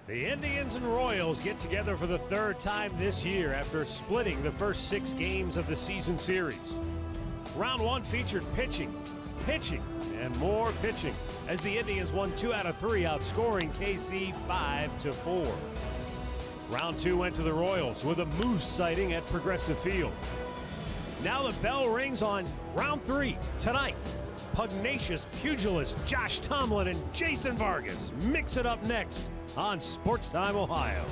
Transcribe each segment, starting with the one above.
The Indians and Royals get together for the third time this year after splitting the first 6 games of the season series. Round 1 featured pitching, and more pitching as the Indians won 2 out of 3, outscoring KC 5-4. Round 2 went to the Royals with a moose sighting at Progressive Field. Now the bell rings on round 3 tonight. Pugnacious pugilist Josh Tomlin and Jason Vargas mix it up next on Sports Time Ohio.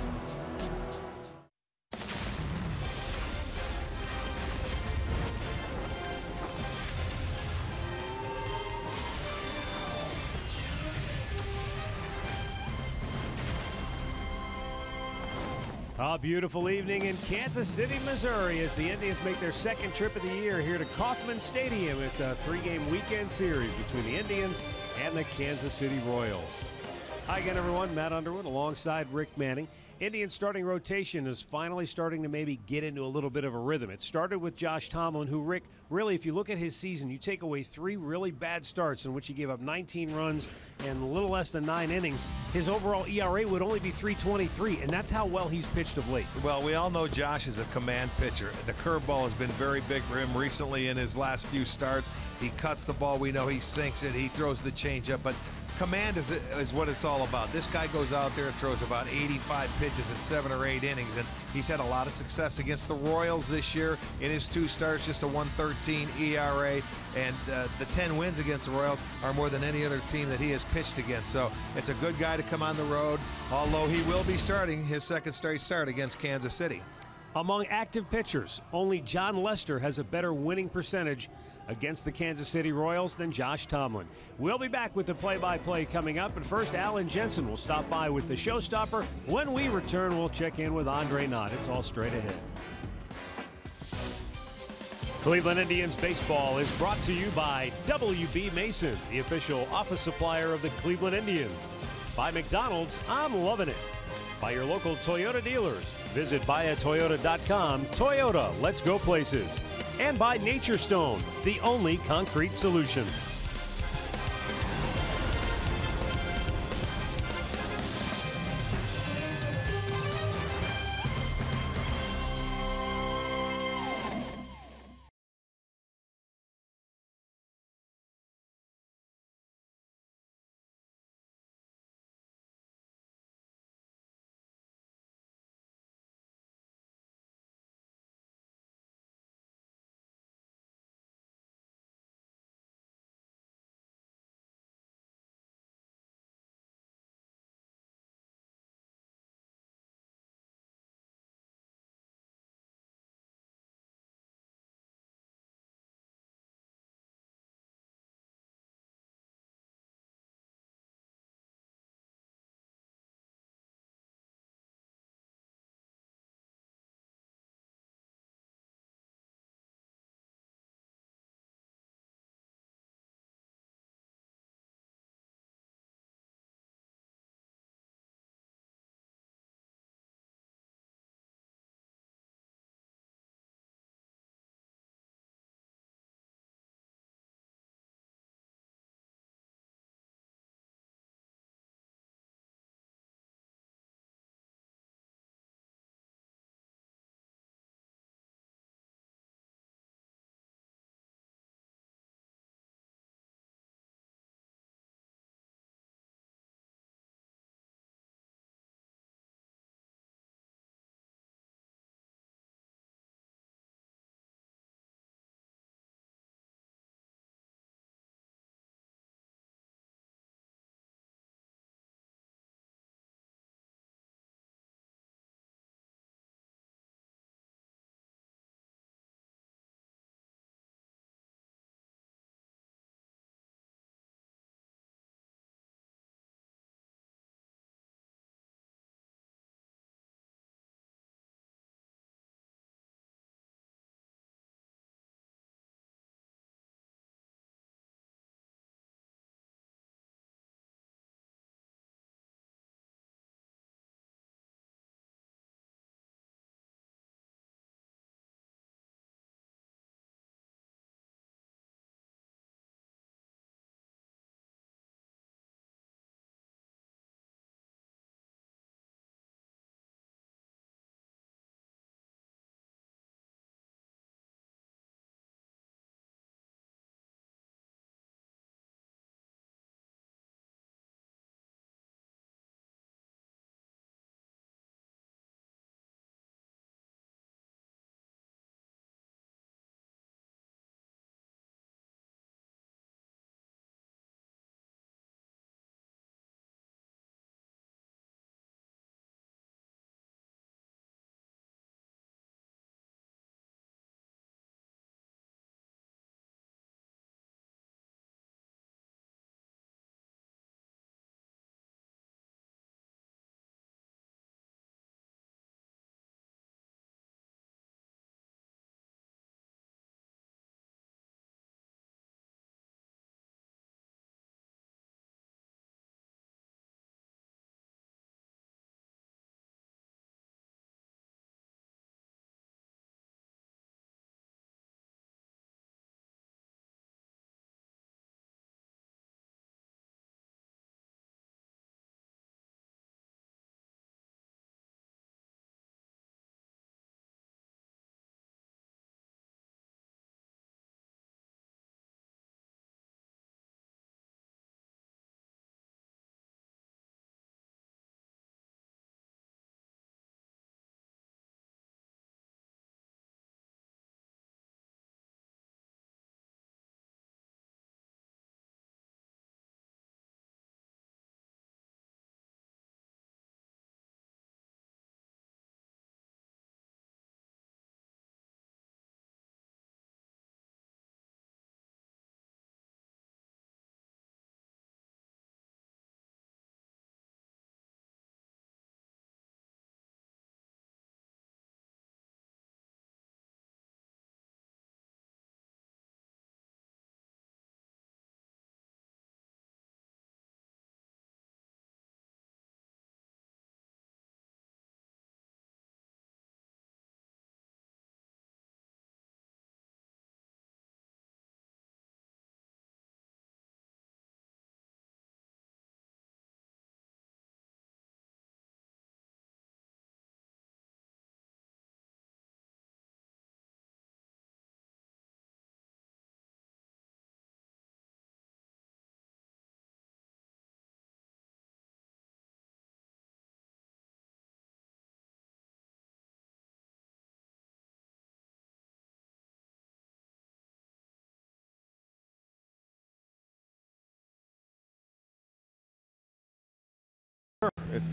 A beautiful evening in Kansas City, Missouri, as the Indians make their second trip of the year here to Kauffman Stadium. It's a 3-game weekend series between the Indians and the Kansas City Royals. Hi again, everyone. Matt Underwood alongside Rick Manning. Indians starting rotation is finally starting to maybe get into a little bit of a rhythm. It started with Josh Tomlin, who, Rick, really, if you look at his season, you take away 3 really bad starts in which he gave up 19 runs and a little less than 9 innings. His overall ERA would only be .323, and that's how well he's pitched of late. Well, we all know Josh is a command pitcher. The curveball has been very big for him recently in his last few starts. He cuts the ball. We know he sinks it. He throws the changeup, but command is what it's all about. This guy goes out there and throws about 85 pitches in 7 or 8 innings, and he's had a lot of success against the Royals this year. In his 2 starts, just a 1.13 ERA, and the 10 wins against the Royals are more than any other team that he has pitched against. So it's a good guy to come on the road, although he will be starting his second straight start against Kansas City. Among active pitchers, only John Lester has a better winning percentage against the Kansas City Royals than Josh Tomlin. We'll be back with the play-by-play coming up, but first, Alan Jensen will stop by with the showstopper. When we return, we'll check in with Andre Knott. It's all straight ahead. Cleveland Indians baseball is brought to you by W.B. Mason, the official office supplier of the Cleveland Indians. By McDonald's, I'm loving it. By your local Toyota dealers. Visit buyatoyota.com. Toyota, let's go places. And by Nature Stone, the only concrete solution.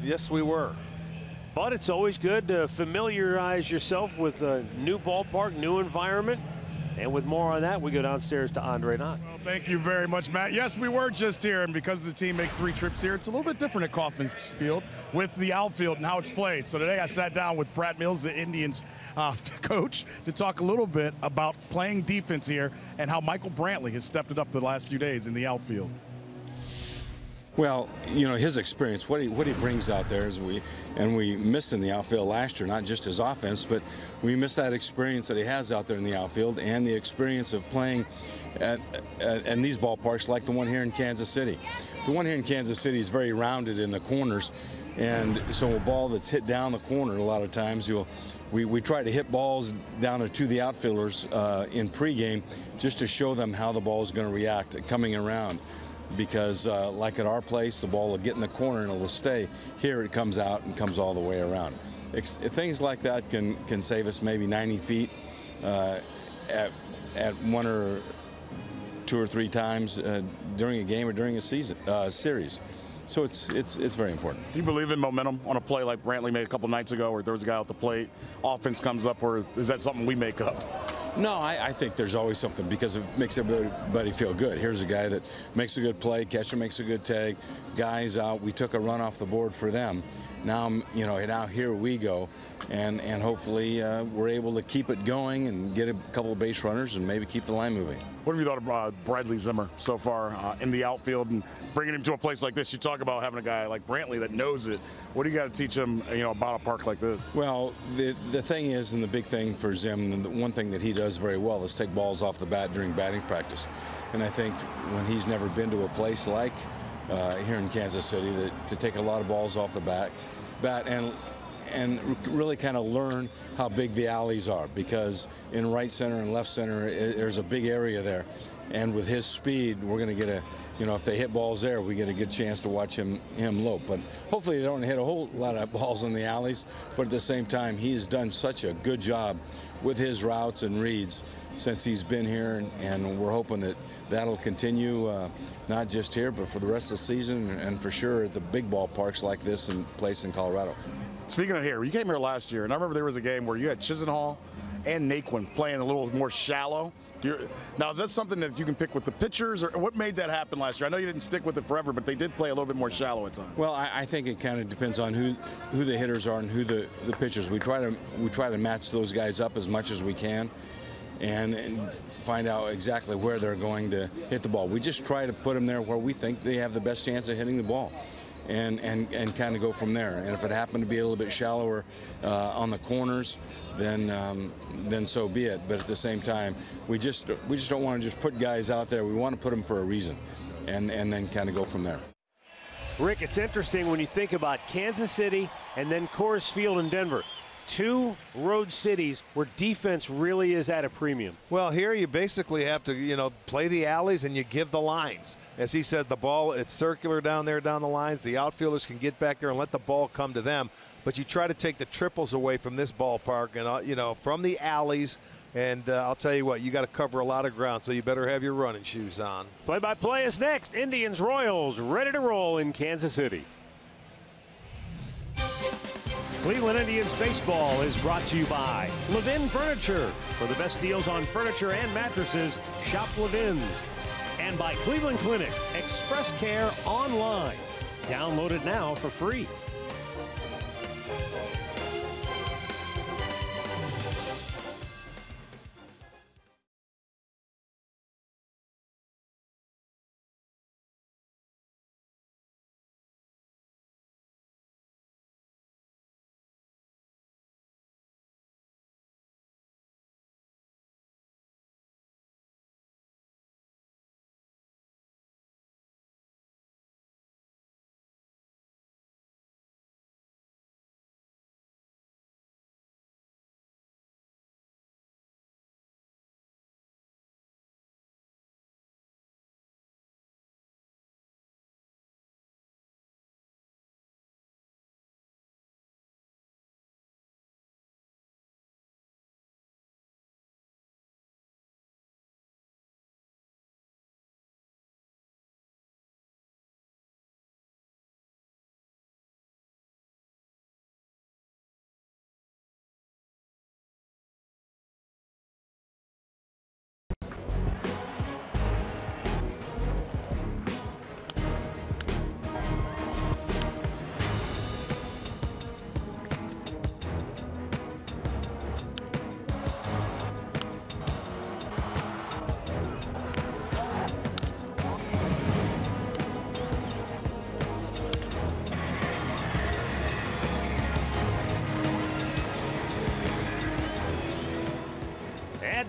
Yes, we were. But it's always good to familiarize yourself with a new ballpark, new environment. And with more on that, we go downstairs to Andre Knott. Well, thank you very much, Matt. Yes, we were just here, and because the team makes 3 trips here, it's a little bit different at Kauffman Field with the outfield and how it's played. So today I sat down with Brad Mills, the Indians coach, to talk a little bit about playing defense here and how Michael Brantley has stepped it up the last few days in the outfield. Well, you know, his experience, what he brings out there is we missed in the outfield last year, not just his offense, but we missed that experience that he has out there in the outfield and the experience of playing in these ballparks like the one here in Kansas City. The one here in Kansas City is very rounded in the corners, and so a ball that's hit down the corner a lot of times, we try to hit balls down to the outfielders in pregame just to show them how the ball is going to react coming around. Because like at our place, the ball will get in the corner and it'll stay. Here it comes out and comes all the way around. Things like that can save us maybe 90 feet at 1 or 2 or 3 times during a game or during a series. So it's very important. Do you believe in momentum on a play like Brantley made a couple nights ago, where there was a guy off the plate, offense comes up, or is that something we make up? No, I think there's always something because it makes everybody feel good. Here's a guy that makes a good play, catcher makes a good tag, guys out. We took a run off the board for them. Now, you know, now here we go, and hopefully we're able to keep it going and get a couple of base runners and maybe keep the line moving. What have you thought of Bradley Zimmer so far in the outfield and bringing him to a place like this? You talk about having a guy like Brantley that knows it. What do you got to teach him, you know, about a park like this? Well, the thing is, and the big thing for Zim, and the one thing that he does very well is take balls off the bat during batting practice. And I think when he's never been to a place like here in Kansas City, to take a lot of balls off the bat and really kind of learn how big the alleys are, because in right center and left center there's a big area there, and with his speed we're going to get if they hit balls there, we get a good chance to watch him lope. But hopefully they don't hit a whole lot of balls in the alleys, but at the same time he has done such a good job with his routes and reads since he's been here, and we're hoping that that'll continue, not just here but for the rest of the season, and for sure at the big ballparks like this place in Colorado. Speaking of here, you came here last year, and I remember there was a game where you had Chisenhall and Naquin playing a little more shallow. Now, is that something that you can pick with the pitchers, or what made that happen last year? I know you didn't stick with it forever, but they did play a little bit more shallow at times. Well, I think it kind of depends on who the hitters are and who the pitchers. We try to match those guys up as much as we can, and find out exactly where they're going to hit the ball. We just try to put them there where we think they have the best chance of hitting the ball. And kind of go from there. And if it happened to be a little bit shallower on the corners, then so be it. But at the same time, we just don't want to just put guys out there. We want to put them for a reason, and then kind of go from there. Rick, it's interesting when you think about Kansas City and then Coors Field in Denver. 2 road cities where defense really is at a premium. Well, here you basically have to, play the alleys and you give the lines. As he said, the ball, it's circular down there down the lines. The outfielders can get back there and let the ball come to them. But you try to take the triples away from this ballpark and, from the alleys. And I'll tell you what, you got to cover a lot of ground, so you better have your running shoes on. Play-by-play is next. Indians Royals ready to roll in Kansas City. Cleveland Indians baseball is brought to you by Levin Furniture. For the best deals on furniture and mattresses, shop Levin's. And by Cleveland Clinic, Express Care online. Download it now for free.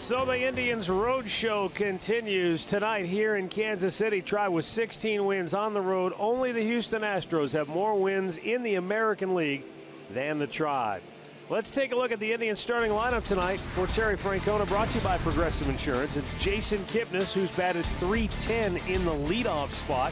so the Indians road show continues tonight here in Kansas City. Tribe with 16 wins on the road. Only the Houston Astros have more wins in the American League than the Tribe. Let's take a look at the Indians starting lineup tonight. For Terry Francona, brought to you by Progressive Insurance. It's Jason Kipnis, who's batted .310 in the leadoff spot.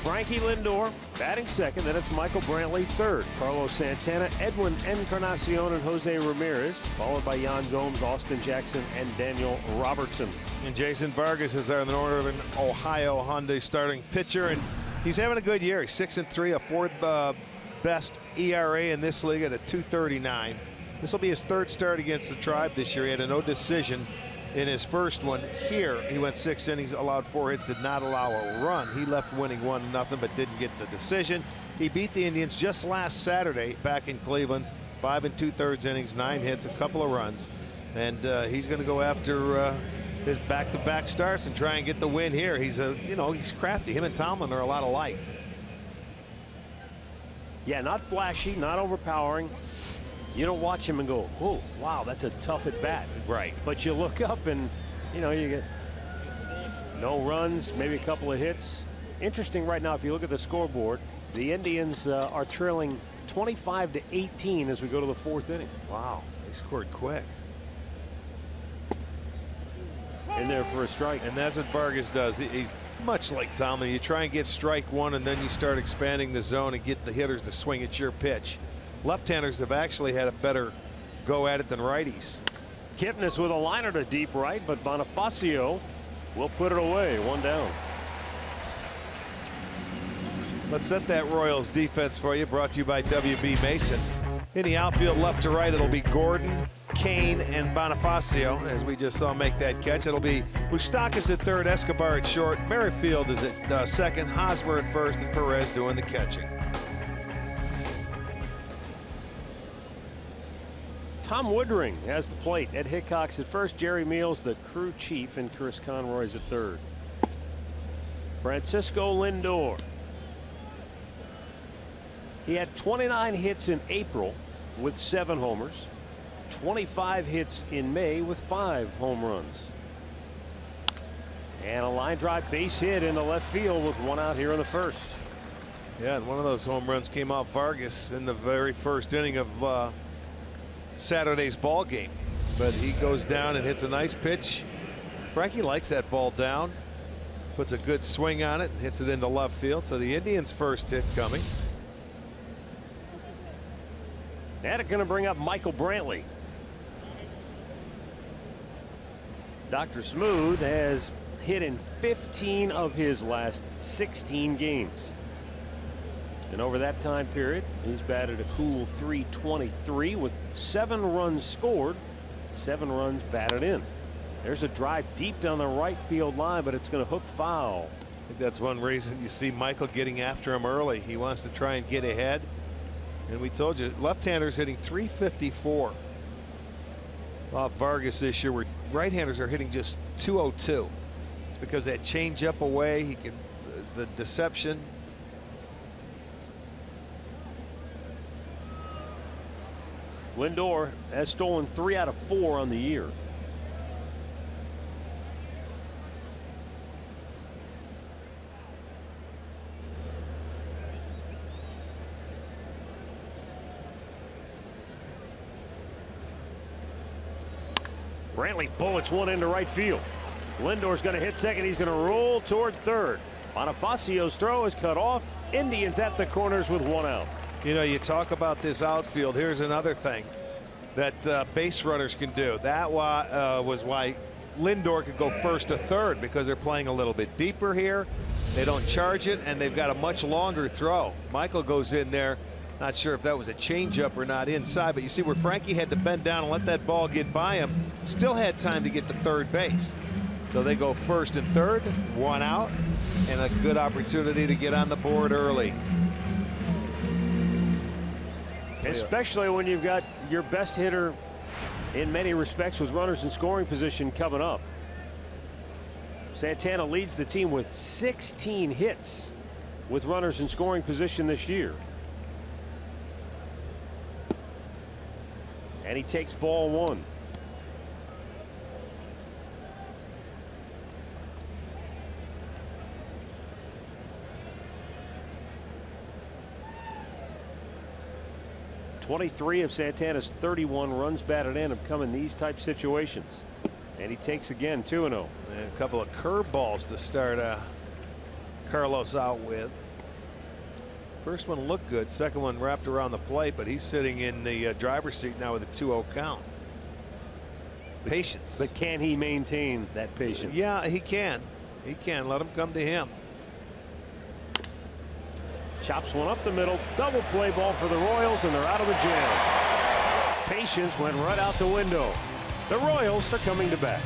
Frankie Lindor batting second. Then it's Michael Brantley third. Carlos Santana, Edwin Encarnacion, and Jose Ramirez, followed by Yan Gomes, Austin Jackson, and Daniel Robertson. And Jason Vargas is our Northern Ohio Hyundai starting pitcher, and he's having a good year. He's 6-3, a fourth best ERA in this league at a .239. This will be his third start against the Tribe this year. He had a no decision in his first one. Here he went 6 innings, allowed 4 hits, did not allow a run. He left winning 1-0, but didn't get the decision. He beat the Indians just last Saturday back in Cleveland. 5 2/3 innings, 9 hits, a couple of runs, and he's going to go after his back-to-back starts and try and get the win here. He's he's crafty. Him and Tomlin are a lot alike. Yeah, not flashy, not overpowering. You don't watch him and go, oh, wow, that's a tough at bat. Right. But you look up and, you get no runs, maybe a couple of hits. Interesting right now, if you look at the scoreboard, the Indians are trailing 25-18 as we go to the 4th inning. Wow, they scored quick. In there for a strike. And that's what Vargas does. He's much like Tomlin. You try and get strike one, and then you start expanding the zone and get the hitters to swing at your pitch. Left-handers have actually had a better go at it than righties. Kipnis with a liner to deep right, but Bonifacio will put it away. 1 down. Let's set that Royals defense for you, brought to you by WB Mason. In the outfield, left to right, it'll be Gordon, Kane, and Bonifacio, as we just saw make that catch. It'll be Moustakas at third, Escobar at short, Merrifield is at second, Hosmer at first, and Perez doing the catching. Tom Woodring has the plate. Ed Hickok's at first, Jerry Meals, the crew chief, and Chris Conroy's at third. Francisco Lindor. He had 29 hits in April with 7 homers, 25 hits in May with 5 home runs. And a line drive base hit into left field with 1 out here in the first. Yeah, and one of those home runs came off Vargas in the very first inning of Saturday's ball game, but he goes down and hits a nice pitch. Frankie likes that ball down, puts a good swing on it, and hits it into left field. So the Indians' first hit coming. And going to bring up Michael Brantley. Dr. Smooth has hit in 15 of his last 16 games. And over that time period, he's batted a cool .323 with 7 runs scored, 7 runs batted in. There's a drive deep down the right field line, but it's going to hook foul. I think that's one reason you see Michael getting after him early. He wants to try and get ahead. And we told you, left-handers hitting .354. Off Vargas this year, where right-handers are hitting just .202. It's because that change-up away, he can, the deception. Lindor has stolen 3 out of 4 on the year. Brantley bullets one into right field. Lindor's going to hit second. He's going to roll toward third. Bonifacio's throw is cut off. Indians at the corners with 1 out. You know, you talk about this outfield. Here's another thing that base runners can do. That was why Lindor could go first to third, because they're playing a little bit deeper here. They don't charge it, and they've got a much longer throw. Michael goes in there. Not sure if that was a changeup or not inside, but you see where Frankie had to bend down and let that ball get by him. Still had time to get to third base. So they go first and third, 1 out, and a good opportunity to get on the board early. Especially when you've got your best hitter in many respects with runners in scoring position coming up. Santana leads the team with 16 hits with runners in scoring position this year. And he takes ball 1. 23 of Santana's 31 runs batted in have come in these type situations. And he takes again 2-0. And a couple of curveballs to start Carlos out with. First one looked good. Second one wrapped around the plate, but he's sitting in the driver's seat now with a 2-0 count. Patience. But can he maintain that patience? Yeah, he can. He can. Let him come to him. Chops one up the middle. Double play ball for the Royals, and they're out of the jam. Patience went right out the window. The Royals are coming to bat.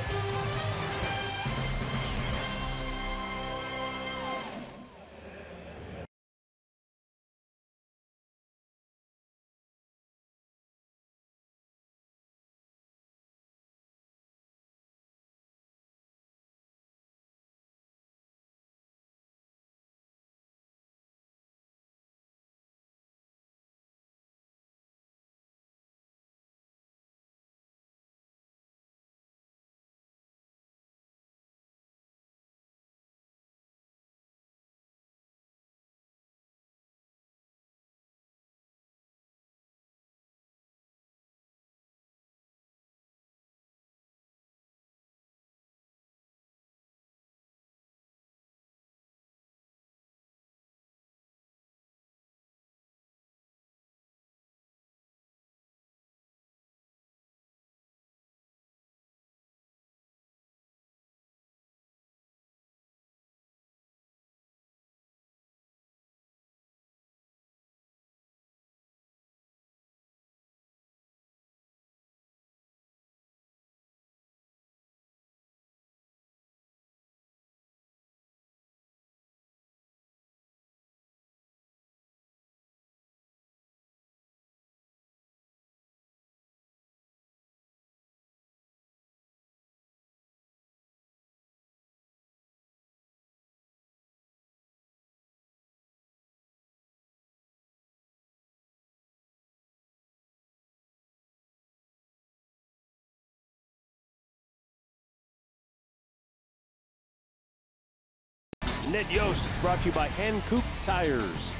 Ned Yost is brought to you by Hankook Tires.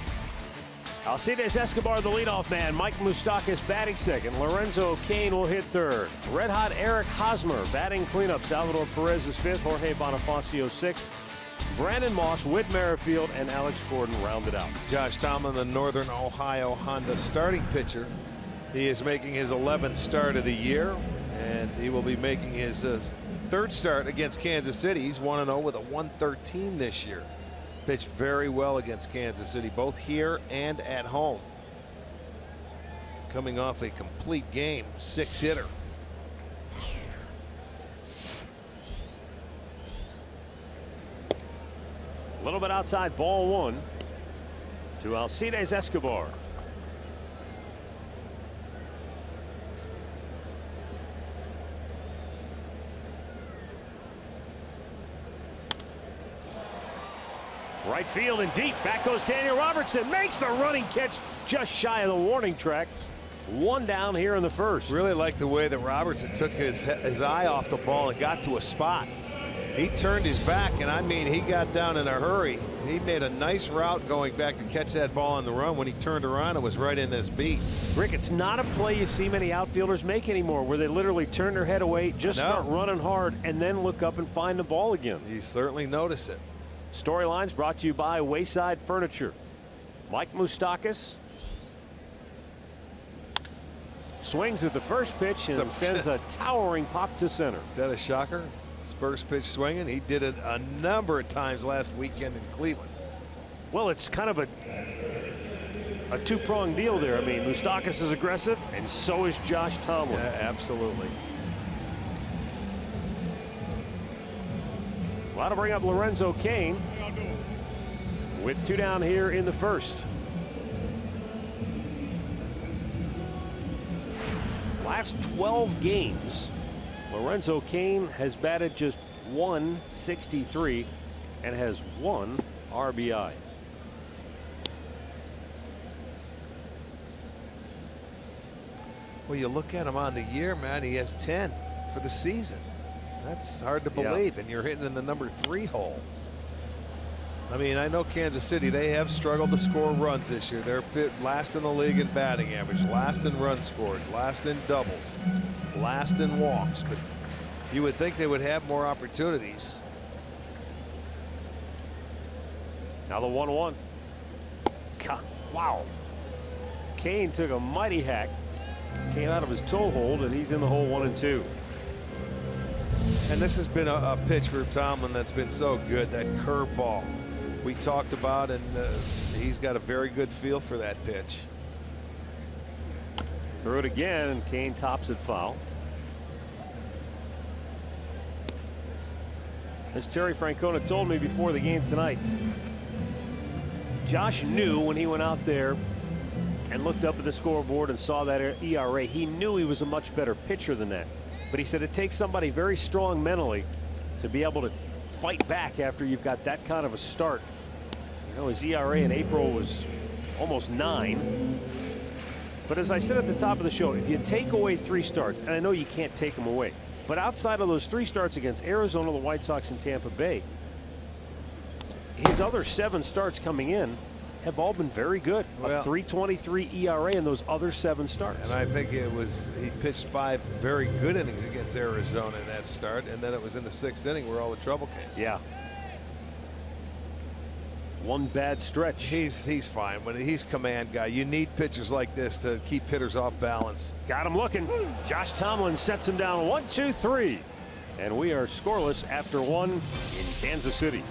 Alcides Escobar, the leadoff man. Mike Moustakas batting second. Lorenzo Cain will hit third. Red hot Eric Hosmer batting cleanup. Salvador Perez is fifth. Jorge Bonifacio sixth. Brandon Moss, Whit Merrifield, and Alex Gordon rounded out. Josh Tomlin, the Northern Ohio Honda starting pitcher. He is making his 11th start of the year, and he will be making his third start against Kansas City. He's 1-0 with a 113 this year. Pitched very well against Kansas City, both here and at home. Coming off a complete game, 6-hitter. A little bit outside, ball one to Alcides Escobar. Right field and deep. Back goes Daniel Robertson. Makes the running catch just shy of the warning track. One down here in the first. Really like the way that Robertson took his eye off the ball and got to a spot. He turned his back, and I mean, he got down in a hurry. He made a nice route going back to catch that ball on the run. When he turned around, it was right in his beat. Rick, it's not a play you see many outfielders make anymore, where they literally turn their head away, just start running hard, and then look up and find the ball again. You certainly notice it. Storylines brought to you by Wayside Furniture. Mike Moustakas swings at the first pitch and sends a towering pop to center. Is that a shocker? His first pitch swinging. He did it a number of times last weekend in Cleveland. Well, it's kind of a two-pronged deal there. I mean, Moustakas is aggressive, and so is Josh Tomlin. Yeah, absolutely. Well, to bring up Lorenzo Cain with two down here in the first. Last 12 games, Lorenzo Cain has batted just .163 and has 1 RBI. Well, you look at him on the year, man, he has 10 for the season. That's hard to believe, and you're hitting in the number 3 hole. I mean, I know Kansas City, they have struggled to score runs this year. They're last in the league in batting average, last in runs scored, last in doubles, last in walks. But you would think they would have more opportunities. Now the 1-1. Wow. Kane took a mighty hack, came out of his toe hold, and he's in the hole 1-2. And this has been a pitch for Tomlin that's been so good, that curveball we talked about, and he's got a very good feel for that pitch. Threw it again, and Kane tops it foul. As Terry Francona told me before the game tonight, Josh knew when he went out there and looked up at the scoreboard and saw that ERA, he knew he was a much better pitcher than that. But he said it takes somebody very strong mentally to be able to fight back after you've got that kind of a start. You know, his ERA in April was almost 9. But as I said at the top of the show, if you take away 3 starts, and I know you can't take them away, but outside of those 3 starts against Arizona, the White Sox, and Tampa Bay, his other 7 starts coming in have all been very good. Well, a 3.23 ERA in those other 7 starts. And I think it was, he pitched 5 very good innings against Arizona in that start, and then it was in the 6th inning where all the trouble came. Yeah. One bad stretch. He's fine. When he's command guy, you need pitchers like this to keep hitters off balance. Got him looking. Josh Tomlin sets him down 1-2-3. And we are scoreless after 1 in Kansas City.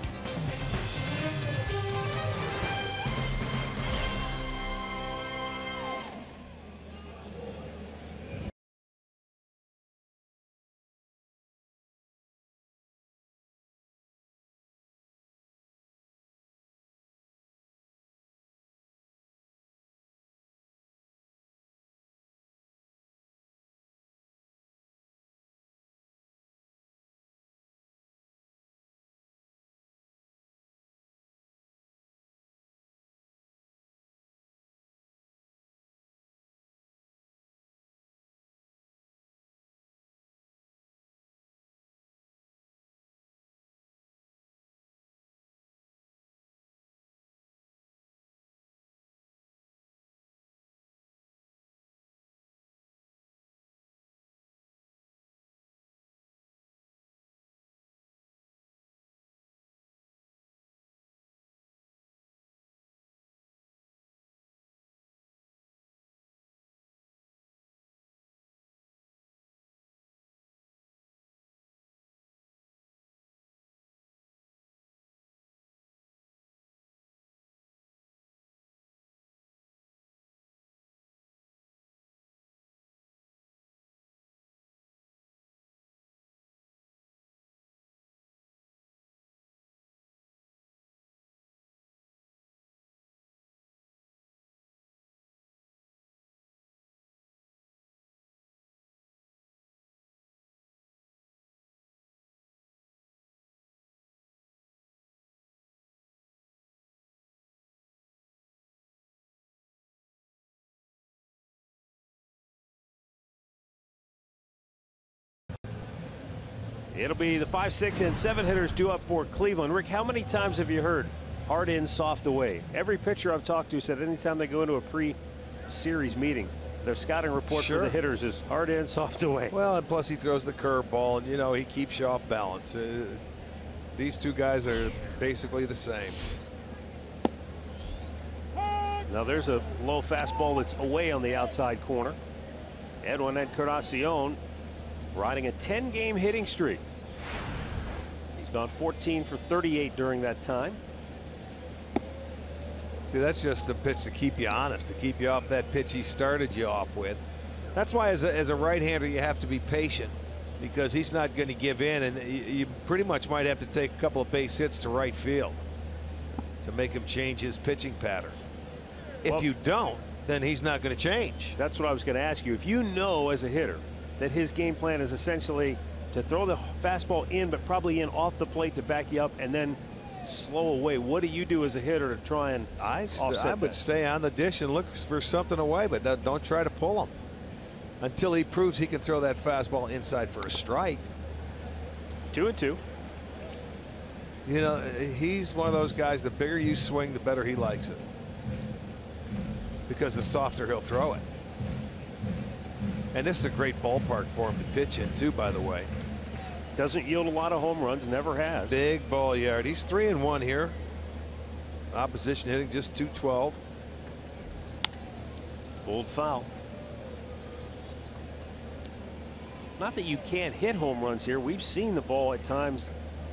It'll be the 5, 6, and 7 hitters due up for Cleveland. Rick, how many times have you heard hard in, soft away? Every pitcher I've talked to said anytime they go into a pre-series meeting, their scouting report for the hitters is hard in, soft away. Well, and plus he throws the curveball, and you know he keeps you off balance. These 2 guys are basically the same. Now there's a low fastball that's away on the outside corner. Edwin Encarnacion riding a 10-game hitting streak. He's gone 14 for 38 during that time. See, that's just a pitch to keep you honest, to keep you off that pitch he started you off with. That's why as a right-hander you have to be patient, because he's not going to give in, and you pretty much might have to take a couple of base hits to right field to make him change his pitching pattern. If you don't, then he's not going to change. That's what I was going to ask you. If you know as a hitter that his game plan is essentially to throw the fastball in, but probably in off the plate to back you up and then slow away, what do you do as a hitter to try and offset I would stay on the dish and look for something away, but don't try to pull him until he proves he can throw that fastball inside for a strike. 2-2. You know, he's one of those guys, the bigger you swing, the better he likes it. Because the softer he'll throw it. And this is a great ballpark for him to pitch in, too, by the way. Doesn't yield a lot of home runs, never has. Big ball yard. He's 3-1 here. Opposition hitting just .212. Pulled foul. It's not that you can't hit home runs here. We've seen the ball at times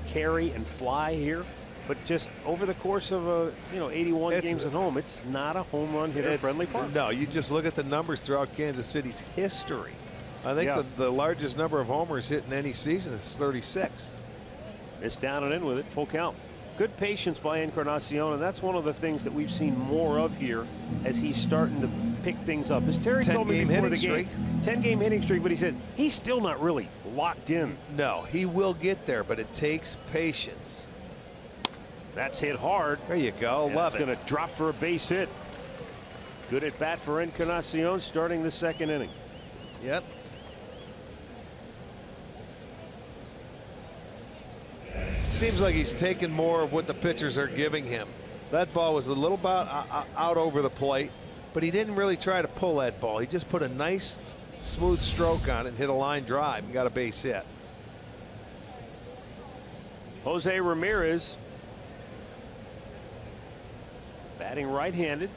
carry and fly here, but just over the course of 81 games at home, it's not a home run hitter friendly park. No, you just look at the numbers throughout Kansas City's history. I think the largest number of homers hit in any season is 36. It's down and in with it, full count. Good patience by Encarnacion, and that's one of the things that we've seen more of here as he's starting to pick things up. As Terry told me before the game, 10-game hitting streak, but he said he's still not really locked in. No, he will get there, but it takes patience. That's hit hard. There you go. Love it. It's going to drop for a base hit. Good at bat for Encarnacion starting the second inning. Yep. Seems like he's taking more of what the pitchers are giving him. That ball was a little bit out over the plate, but he didn't really try to pull that ball. He just put a nice smooth stroke on it and hit a line drive and got a base hit. Jose Ramirez batting right-handed,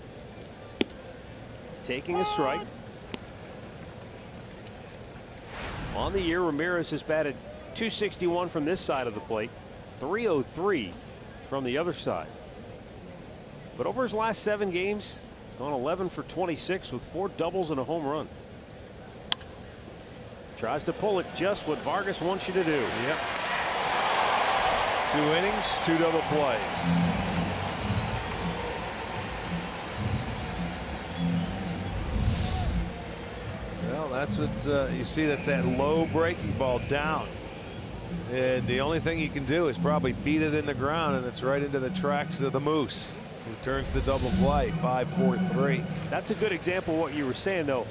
taking a strike. On the year, Ramirez has batted .261 from this side of the plate, .303 from the other side. But over his last 7 games, he's gone 11 for 26 with 4 doubles and a home run. Tries to pull it, just what Vargas wants you to do. Yep. 2 innings, 2 double plays. Well, that's what you see. That's that low breaking ball down. And the only thing he can do is probably beat it in the ground, and it's right into the tracks of the Moose, who turns the double play. 5-4-3. That's a good example of what you were saying, though.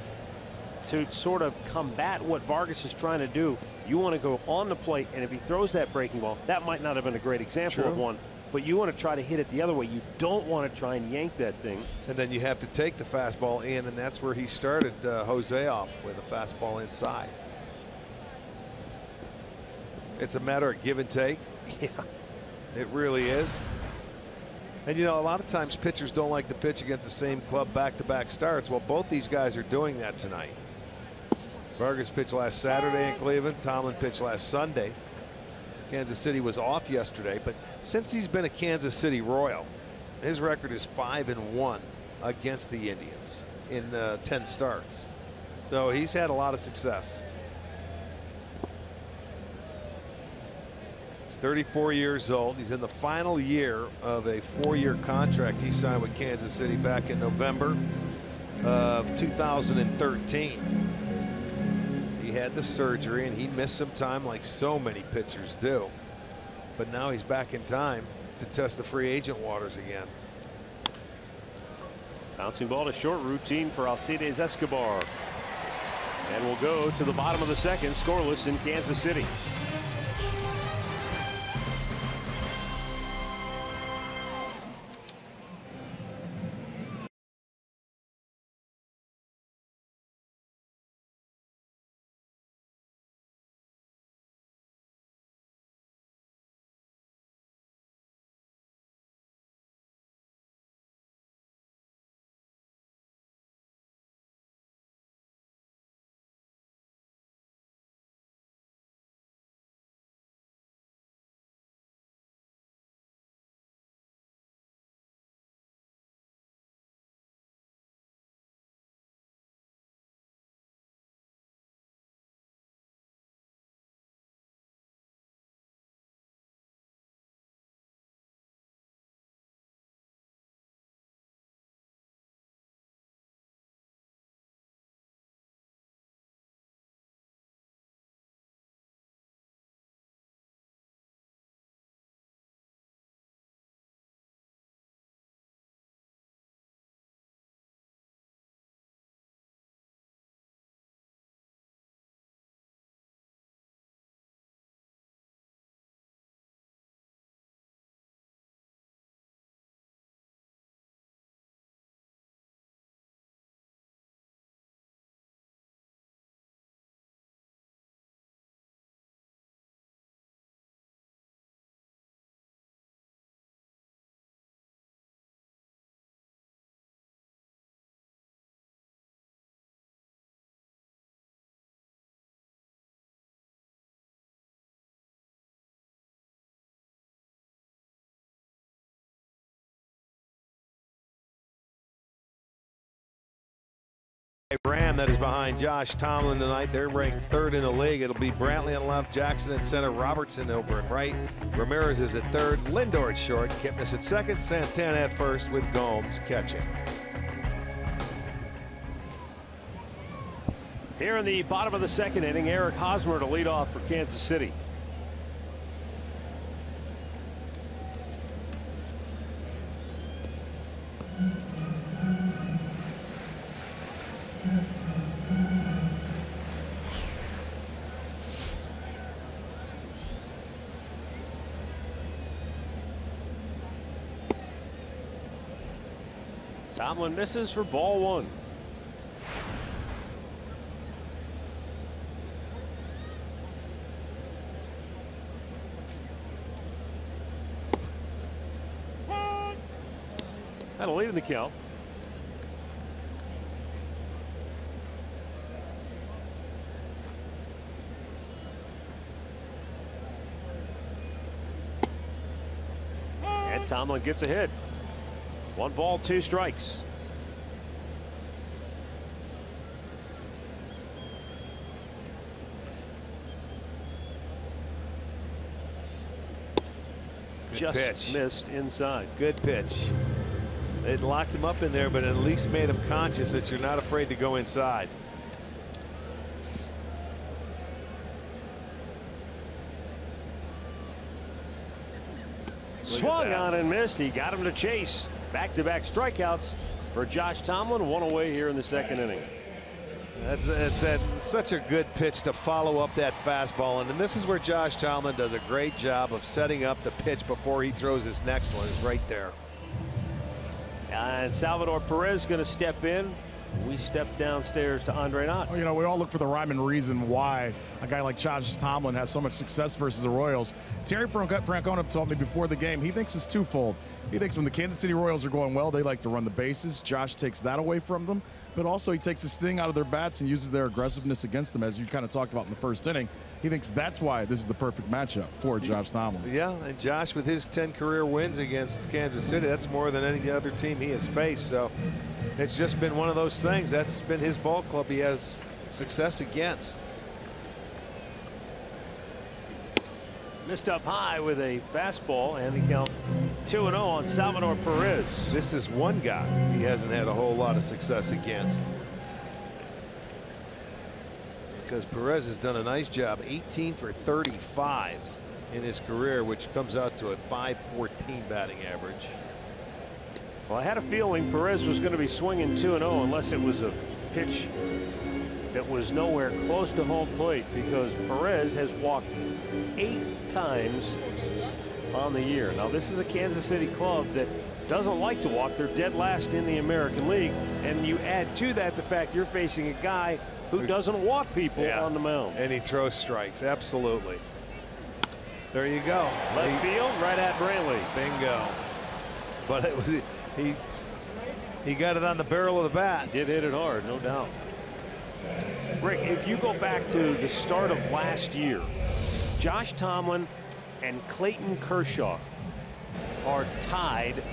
To sort of combat what Vargas is trying to do, you want to go on the plate, and if he throws that breaking ball, that might not have been a great example of one, but you want to try to hit it the other way. You don't want to try and yank that thing. And then you have to take the fastball in, and that's where he started Jose off, with a fastball inside. It's a matter of give and take. Yeah. It really is. And you know, a lot of times pitchers don't like to pitch against the same club back-to-back starts. Well, both these guys are doing that tonight. Vargas pitched last Saturday in Cleveland. Tomlin pitched last Sunday. Kansas City was off yesterday, but since he's been a Kansas City Royal, his record is 5-1 against the Indians in 10 starts. So he's had a lot of success. 34 years old. He's in the final year of a 4-year contract he signed with Kansas City back in November of 2013. He had the surgery and he missed some time, like so many pitchers do. But now he's back in time to test the free agent waters again. Bouncing ball to short, routine for Alcides Escobar. And we'll go to the bottom of the second, scoreless in Kansas City. Ram that is behind Josh Tomlin tonight. They're ranked 3rd in the league. It'll be Brantley on left, Jackson at center, Robertson over and right. Ramirez is at 3rd, Lindor at short, Kipnis at 2nd, Santana at 1st with Gomes catching. Here in the bottom of the 2nd inning, Eric Hosmer to lead off for Kansas City. Tomlin misses for ball 1. That'll lead in the count. And Tomlin gets a hit. 1 ball, 2 strikes. Good Just pitch. missed inside. Good pitch. They locked him up in there, but at least made him conscious that you're not afraid to go inside. Swung on and missed. He got him to chase. Back-to-back strikeouts for Josh Tomlin. 1 away here in the 2nd inning. That's such a good pitch to follow up that fastball. And this is where Josh Tomlin does a great job of setting up the pitch before he throws his next one. Is right there. And Salvador Perez going to step in. We step downstairs to Andre Knott. Well, you know, we all look for the rhyme and reason why a guy like Josh Tomlin has so much success versus the Royals. Terry Francona told me before the game he thinks it's twofold. He thinks when the Kansas City Royals are going well, they like to run the bases. Josh takes that away from them, but also he takes the sting out of their bats and uses their aggressiveness against them, as you kind of talked about in the 1st inning. He thinks that's why this is the perfect matchup for Josh Tomlin. Yeah, and Josh with his 10 career wins against Kansas City, that's more than any other team he has faced. So it's just been one of those things. That's been his ball club he has success against. Missed up high with a fastball, and the count 2-0 on Salvador Perez. This is one guy he hasn't had a whole lot of success against, because Perez has done a nice job. 18 for 35 in his career, which comes out to a .514 batting average. Well, I had a feeling Perez was going to be swinging 2-0 unless it was a pitch that was nowhere close to home plate, because Perez has walked 8 times on the year. Now, this is a Kansas City club that doesn't like to walk. They're dead last in the American League, and you add to that the fact you're facing a guy who doesn't walk people on the mound. And he throws strikes. Absolutely. There you go. Left field, right at Brantley. Bingo. But it was he got it on the barrel of the bat. Did hit it hard, no doubt. Rick, if you go back to the start of last year, Josh Tomlin and Clayton Kershaw are tied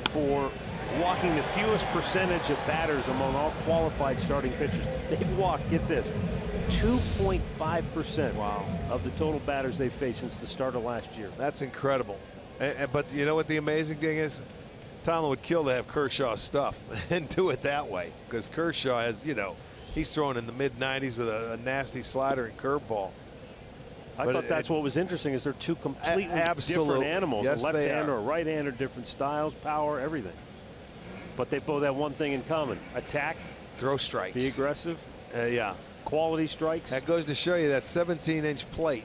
for walking the fewest percentage of batters among all qualified starting pitchers. They've walked, get this, 2.5% of the total batters they've faced since the start of last year. That's incredible. But you know what the amazing thing is? Tomlin would kill to have Kershaw's stuff and do it that way, because Kershaw has, you know, he's throwing in the mid-90s with a nasty slider and curveball. I thought that's what was interesting, is they're two completely different animals. Yes, a left-hander, a right-hander, different styles, power, everything. But they both have one thing in common: attack, throw strikes, be aggressive, yeah, quality strikes. That goes to show you that 17-inch plate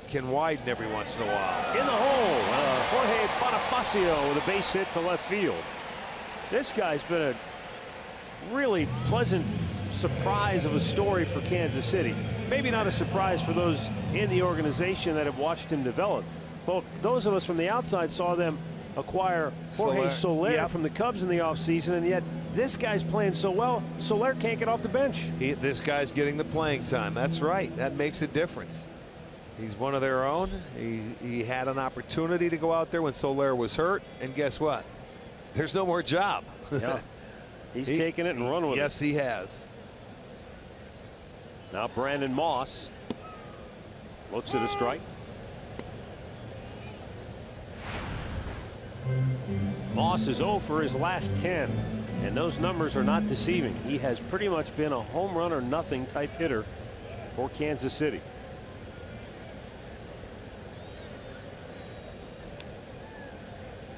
can widen every once in a while. In the hole, Jorge Bonifacio with a base hit to left field. This guy's been a really pleasant surprise of a story for Kansas City. Maybe not a surprise for those in the organization that have watched him develop, but those of us from the outside saw them acquire Jorge Soler from the Cubs in the offseason, and yet this guy's playing so well, Soler can't get off the bench. This guy's getting the playing time. That's right. That makes a difference. He's one of their own. He had an opportunity to go out there when Soler was hurt, and guess what? There's no more job. Yeah. He's taken it and run with it. Yes, he has. Now Brandon Moss looks at a strike. Moss is 0 for his last 10, and those numbers are not deceiving. He has pretty much been a home run or nothing type hitter for Kansas City.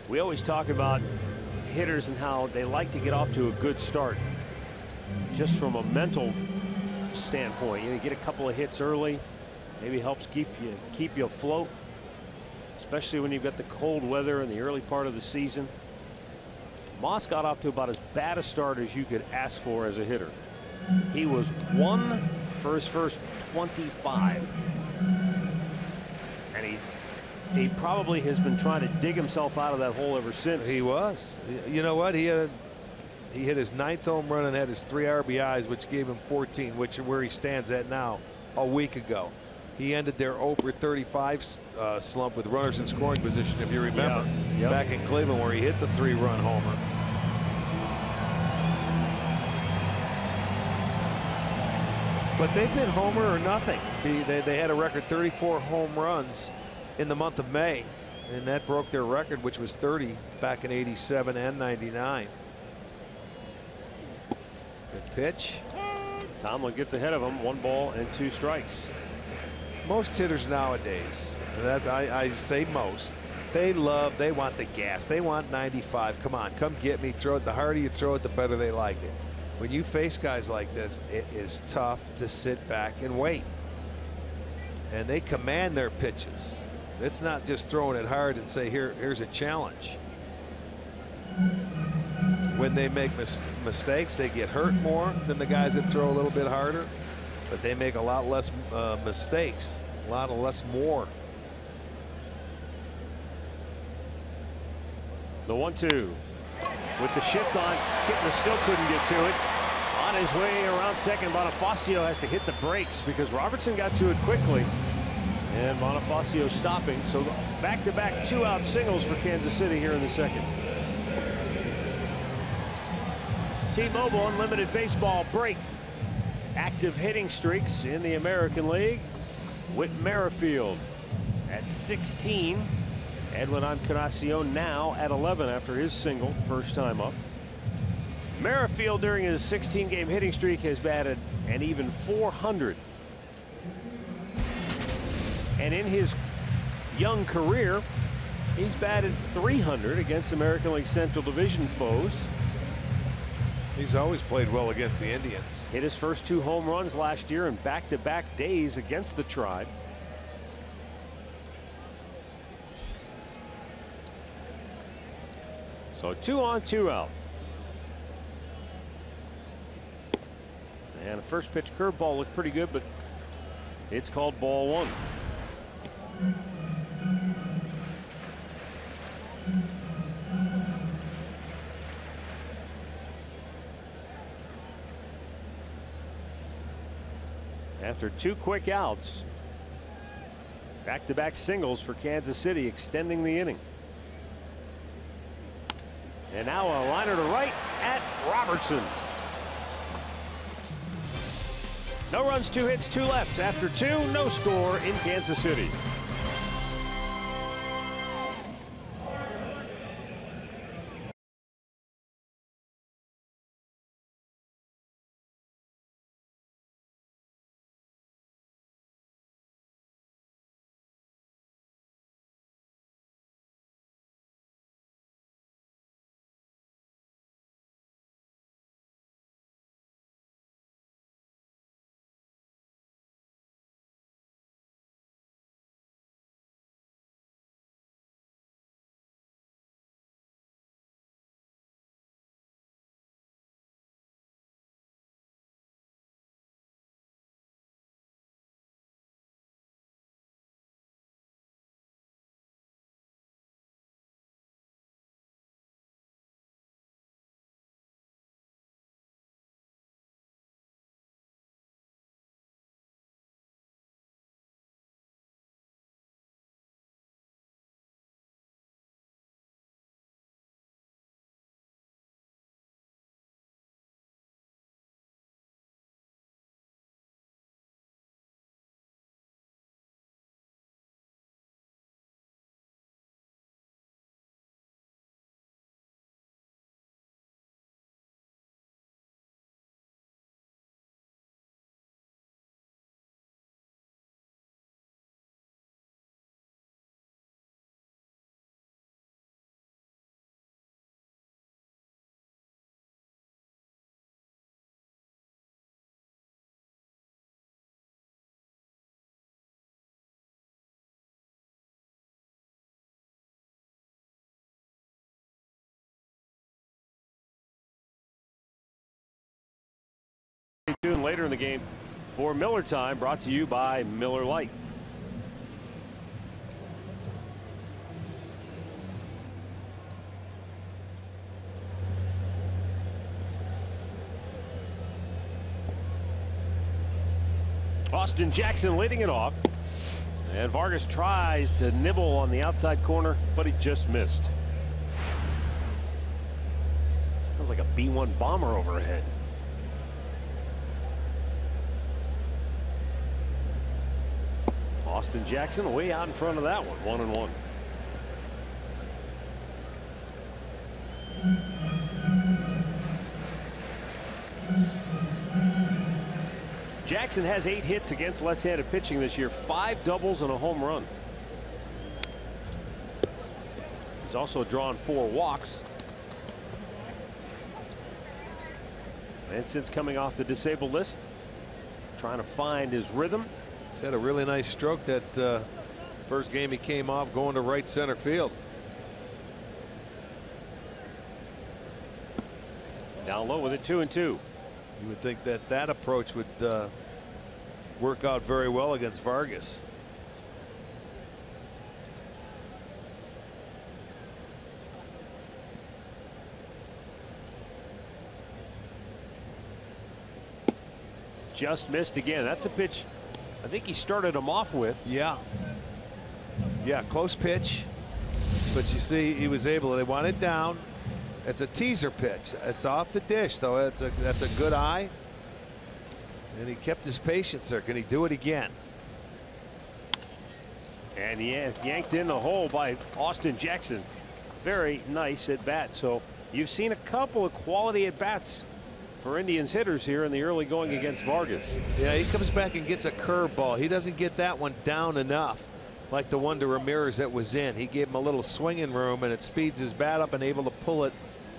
We always talk about hitters and how they like to get off to a good start. Just from a mental standpoint, you get a couple of hits early, maybe helps keep you afloat, especially when you've got the cold weather in the early part of the season. Moss got off to about as bad a start as you could ask for as a hitter. He was 1 for his first 25, and he probably has been trying to dig himself out of that hole ever since. He was. You know what? He hit his 9th home run and had his 3 RBIs, which gave him 14, which is where he stands at now. A week ago, he ended their 0 for 35 slump with runners in scoring position, if you remember, back in Cleveland, where he hit the 3-run homer. But they've been homer or nothing. They had a record 34 home runs in the month of May, and that broke their record, which was 30 back in '87 and '99. Good pitch. Tomlin gets ahead of him. 1 ball and 2 strikes. Most hitters nowadays, and I say most, they want the gas. They want 95. Come on, come get me. Throw it. The harder you throw it, the better they like it. When you face guys like this, it is tough to sit back and wait. And they command their pitches. It's not just throwing it hard and say, here's a challenge. When they make mistakes, they get hurt more than the guys that throw a little bit harder, but they make a lot less mistakes, a lot less more. The 1-2 with the shift on. Kitna still couldn't get to it. On his way around second, Bonifacio has to hit the brakes because Robertson got to it quickly, and Bonifacio stopping. So back-to-back 2-out singles for Kansas City here in the second. T-Mobile Unlimited Baseball break. Active hitting streaks in the American League. Whit Merrifield at 16. Edwin Encarnacion now at 11 after his single, first time up. Merrifield during his 16-game hitting streak has batted an even 400. And in his young career, he's batted 300 against American League Central Division foes. He's always played well against the Indians. Hit his first 2 home runs last year in back-to-back days against the Tribe. So 2 on, 2 out. And the first pitch curveball looked pretty good, but it's called ball 1. After 2 quick outs, back-to-back singles for Kansas City, extending the inning. And now a liner to right at Robertson. No runs, 2 hits, 2 left. After 2, no score in Kansas City. later in the game for Miller Time, brought to you by Miller Lite. Austin Jackson leading it off, and Vargas tries to nibble on the outside corner, but he just missed. Sounds like a B-1 bomber overhead. Austin Jackson way out in front of that one, 1-1. Jackson has 8 hits against left-handed pitching this year, 5 doubles and a home run. He's also drawn 4 walks. And since coming off the disabled list, trying to find his rhythm. He's had a really nice stroke that first game he came off going to right center field. Down low with it, 2-2. You would think that that approach would work out very well against Vargas. Just missed again. That's a pitch I think he started him off with. Yeah, close pitch, but you see he was able, they want it down. It's a teaser pitch. It's off the dish, though. That's a good eye, and he kept his patience there. Can he do it again? And yanked in the hole by Austin Jackson. Very nice at bat. So you've seen a couple of quality at bats for Indians hitters here in the early going against Vargas. Yeah, he comes back and gets a curveball. He doesn't get that one down enough like the one to Ramirez that was in. He gave him a little swinging room, and it speeds his bat up and able to pull it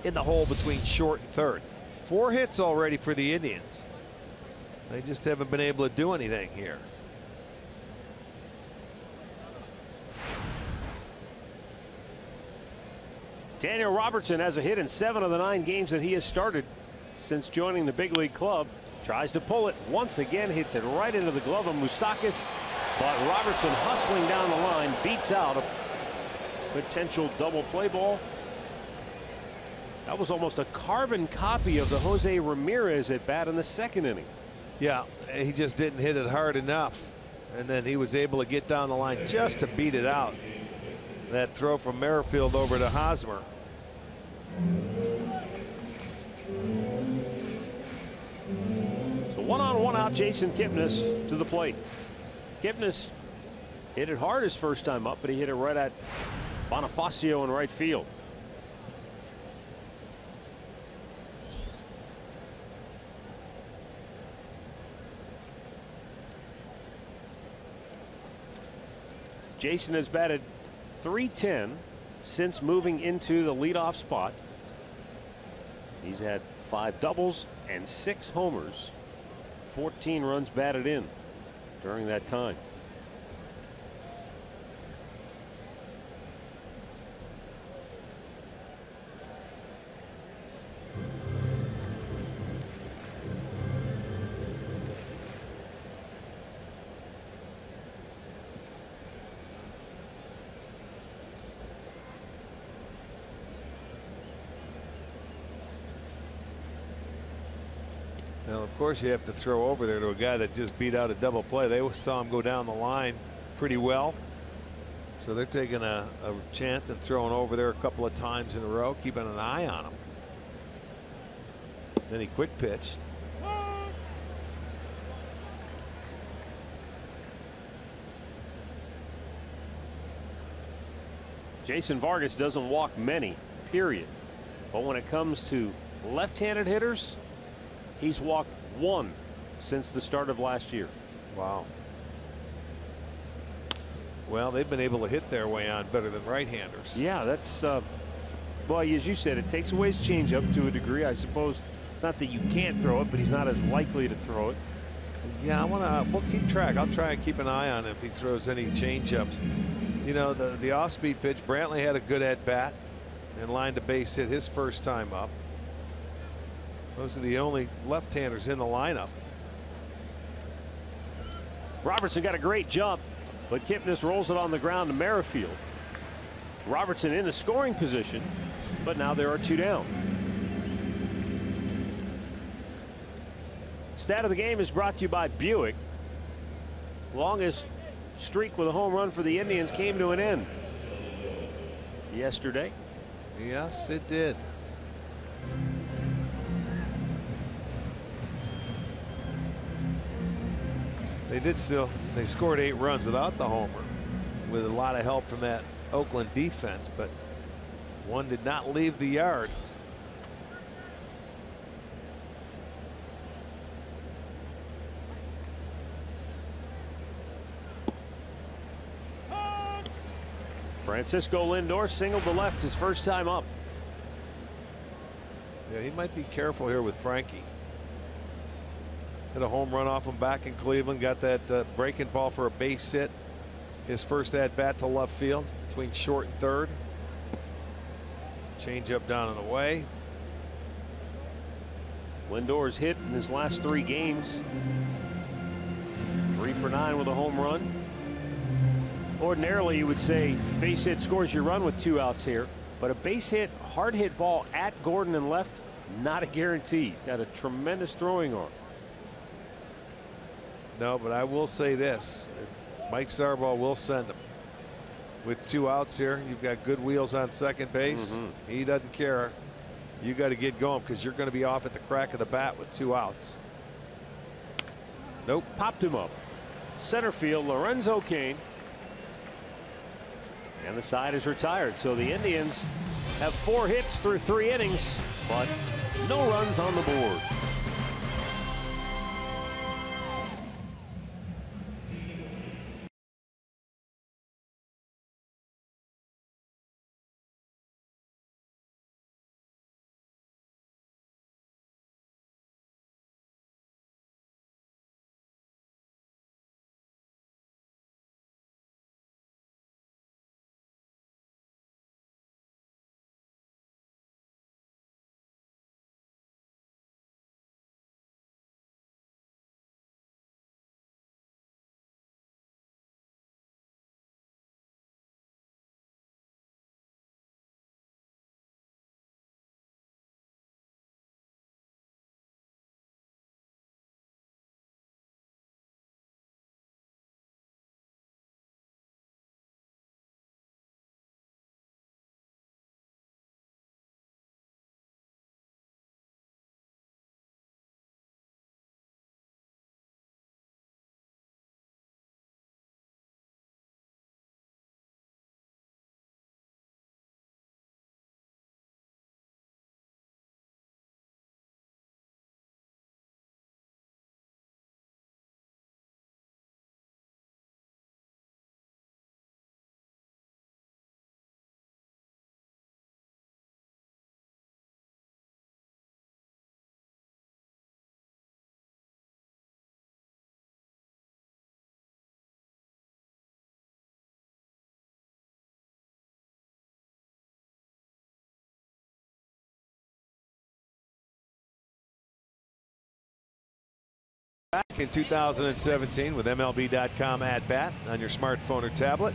in the hole between short and third. 4 hits already for the Indians. They just haven't been able to do anything here. Daniel Robertson has a hit in 7 of the 9 games that he has started since joining the big league club. Tries to pull it once again, hits it right into the glove of Moustakas, but Robertson hustling down the line beats out a potential double play ball. That was almost a carbon copy of the Jose Ramirez at bat in the 2nd inning. Yeah, he just didn't hit it hard enough, and then he was able to get down the line just to beat it out. That throw from Merrifield over to Hosmer. So 1-on-1 out, Jason Kipnis to the plate. Kipnis hit it hard his first time up, but he hit it right at Bonifacio in right field. Jason has batted .310 since moving into the leadoff spot. He's had 5 doubles and 6 homers, 14 runs batted in during that time. Now, of course, you have to throw over there to a guy that just beat out a double play. They saw him go down the line pretty well. So they're taking a chance and throwing over there a couple of times in a row, keeping an eye on him. Then he quick pitched. Jason Vargas doesn't walk many, period. But when it comes to left-handed hitters, he's walked 1 since the start of last year. Wow. Well, they've been able to hit their way on better than right-handers. Yeah, that's well, as you said, it takes away his changeup to a degree. I suppose it's not that you can't throw it, but he's not as likely to throw it. Yeah, we'll keep track. I'll try and keep an eye on if he throws any changeups. You know, the off-speed pitch, Brantley had a good at-bat and lined a base hit his first time up. Those are the only left-handers in the lineup. Robertson got a great jump, but Kipnis rolls it on the ground to Merrifield. Robertson in the scoring position, but now there are 2 down. Stat of the game is brought to you by Buick. Longest streak with a home run for the Indians came to an end yesterday. Yes, it did. They scored 8 runs without the homer, with a lot of help from that Oakland defense, but one did not leave the yard. Francisco Lindor singled to left his first time up. Yeah, he might be careful here with Frankie. Hit a home run off him back in Cleveland. Got that breaking ball for a base hit. His first at bat to left field between short and third. Change up down and away. Lindor's hit in his last 3 games. 3 for 9 with a home run. Ordinarily, you would say base hit scores your run with 2 outs here, but a base hit, hard hit ball at Gordon and left, not a guarantee. He's got a tremendous throwing arm. No, but I will say this: Mike Sarbaugh will send him with 2 outs here. You've got good wheels on second base. He doesn't care. You got to get going because you're going to be off at the crack of the bat with 2 outs. Nope. Popped him up. Center field, Lorenzo Cain. And the side is retired. So the Indians have 4 hits through 3 innings, but no runs on the board. Back in 2017 with MLB.com at bat on your smartphone or tablet.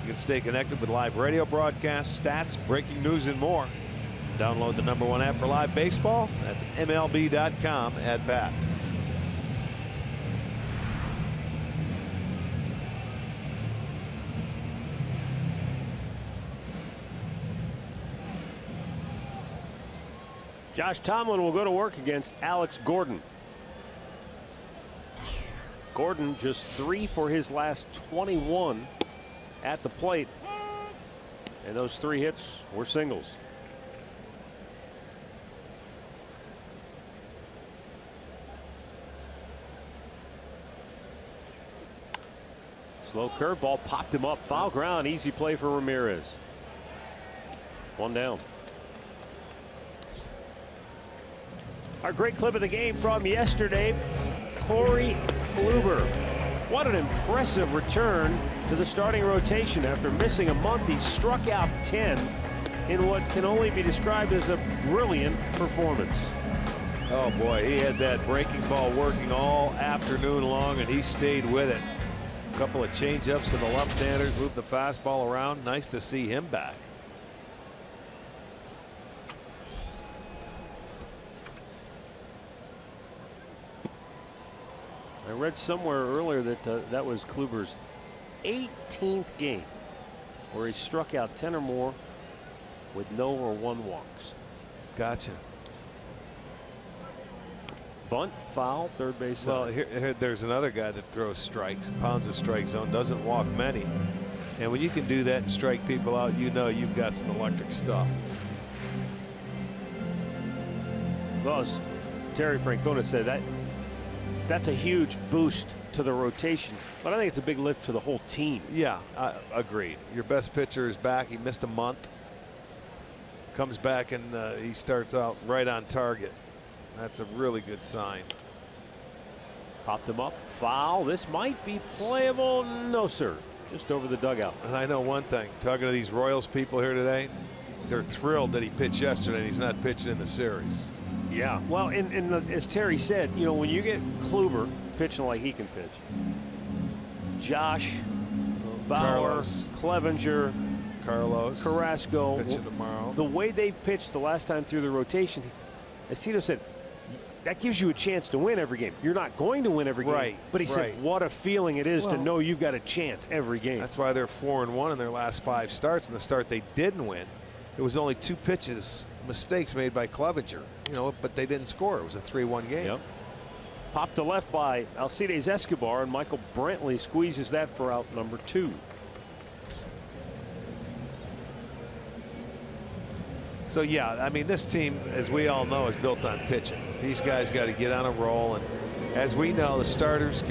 You can stay connected with live radio broadcasts, stats, breaking news, and more. Download the #1 app for live baseball. That's MLB.com at bat. Josh Tomlin will go to work against Alex Gordon. Gordon just 3 for his last 21 at the plate, and those 3 hits were singles. Slow curveball popped him up. Foul ground. Easy play for Ramirez. 1 down. Our great clip of the game from yesterday. Corey Kluber. What an impressive return to the starting rotation. After missing a month, he struck out 10 in what can only be described as a brilliant performance. Oh boy, he had that breaking ball working all afternoon long, and he stayed with it. A couple of change-ups to the left-handers, moved the fastball around. Nice to see him back. I read somewhere earlier that that was Kluber's 18th game where he struck out 10 or more with no or one walks. Gotcha. Bunt, foul, third base. Well, here there's another guy that throws strikes, pounds the strike zone, doesn't walk many. And when you can do that and strike people out, you know you've got some electric stuff. Well, as Terry Francona said, that's a huge boost to the rotation, but I think it's a big lift for the whole team. Yeah, agreed. Your best pitcher is back. He missed a month. Comes back and he starts out right on target. That's a really good sign. Popped him up. Foul. This might be playable. No, sir. Just over the dugout. And I know one thing. Talking to these Royals people here today, they're thrilled that he pitched yesterday and he's not pitching in the series. Yeah. Well, as Terry said, you know, when you get Kluber pitching like he can pitch, Josh, Bauer, Carlos, Clevenger, Carlos, Carrasco, pitching tomorrow. The way they've pitched the last time through the rotation, as Tito said, that gives you a chance to win every game. You're not going to win every game. Right. But he said, what a feeling it is to know you've got a chance every game. That's why they're 4-1 in their last 5 starts. And the start they didn't win, it was only 2 pitches, mistakes made by Clevenger. You know, but they didn't score. It was a 3-1 game. Yep. Popped to left by Alcides Escobar, and Michael Brantley squeezes that for out number 2. So yeah, I mean, this team, as we all know, is built on pitching. These guys got to get on a roll, and as we know, the starters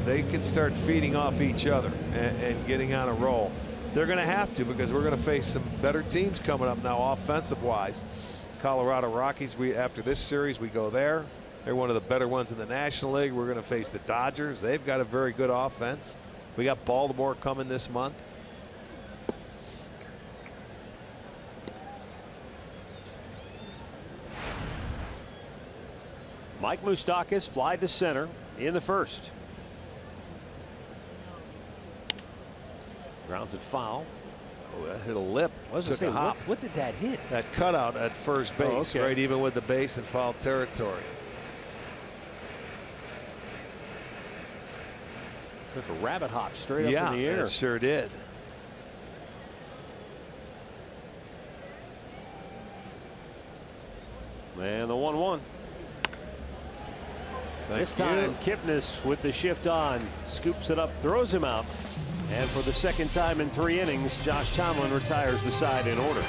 they can start feeding off each other and getting on a roll. They're going to have to, because we're going to face some better teams coming up now, offensive wise. Colorado Rockies. After this series, we go there. They're one of the better ones in the National League. We're going to face the Dodgers. They've got a very good offense. We got Baltimore coming this month. Mike Moustakas fly to center in the first. Grounds it foul. Oh, that hit a lip. Took a hop. What did that hit? That cutout at first base, right even with the base in foul territory. Took a rabbit hop straight up in the air. Yeah, it sure did. And the 1-1. This time, Kipnis with the shift on, scoops it up, throws him out. And for the second time in 3 innings, Josh Tomlin retires the side in order.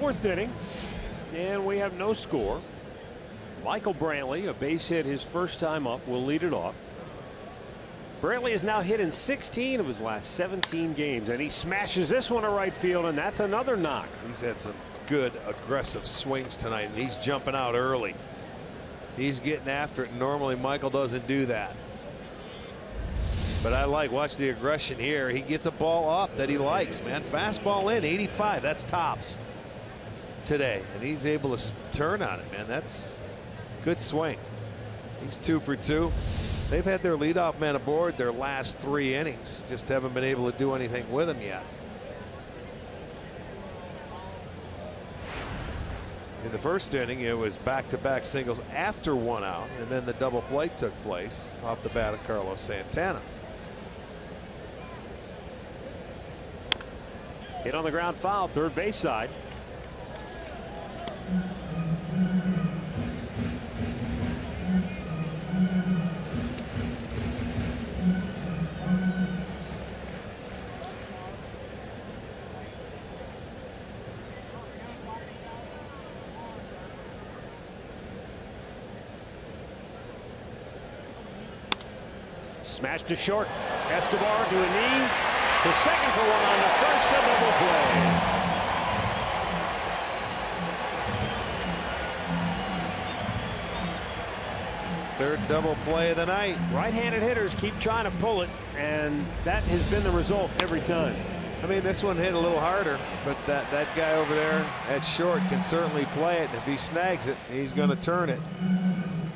4th inning, and we have no score. Michael Brantley, a base hit his first time up, will lead it off. Brantley has now hit in 16 of his last 17 games, and he smashes this one to right field, and that's another knock. He's had some good aggressive swings tonight, and he's jumping out early. He's getting after it, and normally Michael doesn't do that. But I watch the aggression here. He gets a ball up that he likes, man. Fastball in, 85. That's tops today, and he's able to turn on it, man. That's good swing. He's 2 for 2. They've had their leadoff man aboard their last 3 innings. Just haven't been able to do anything with him yet. In the first inning, it was back-to-back singles after 1 out, and then the double play took place off the bat of Carlos Santana. Hit on the ground foul, third base side. Smash to short. Escobar to a knee. To second for 1 on the first, a double play. Third double play of the night. Right-handed hitters keep trying to pull it, and that has been the result every time. I mean, this one hit a little harder, but that guy over there at short can certainly play it. And if he snags it, he's going to turn it,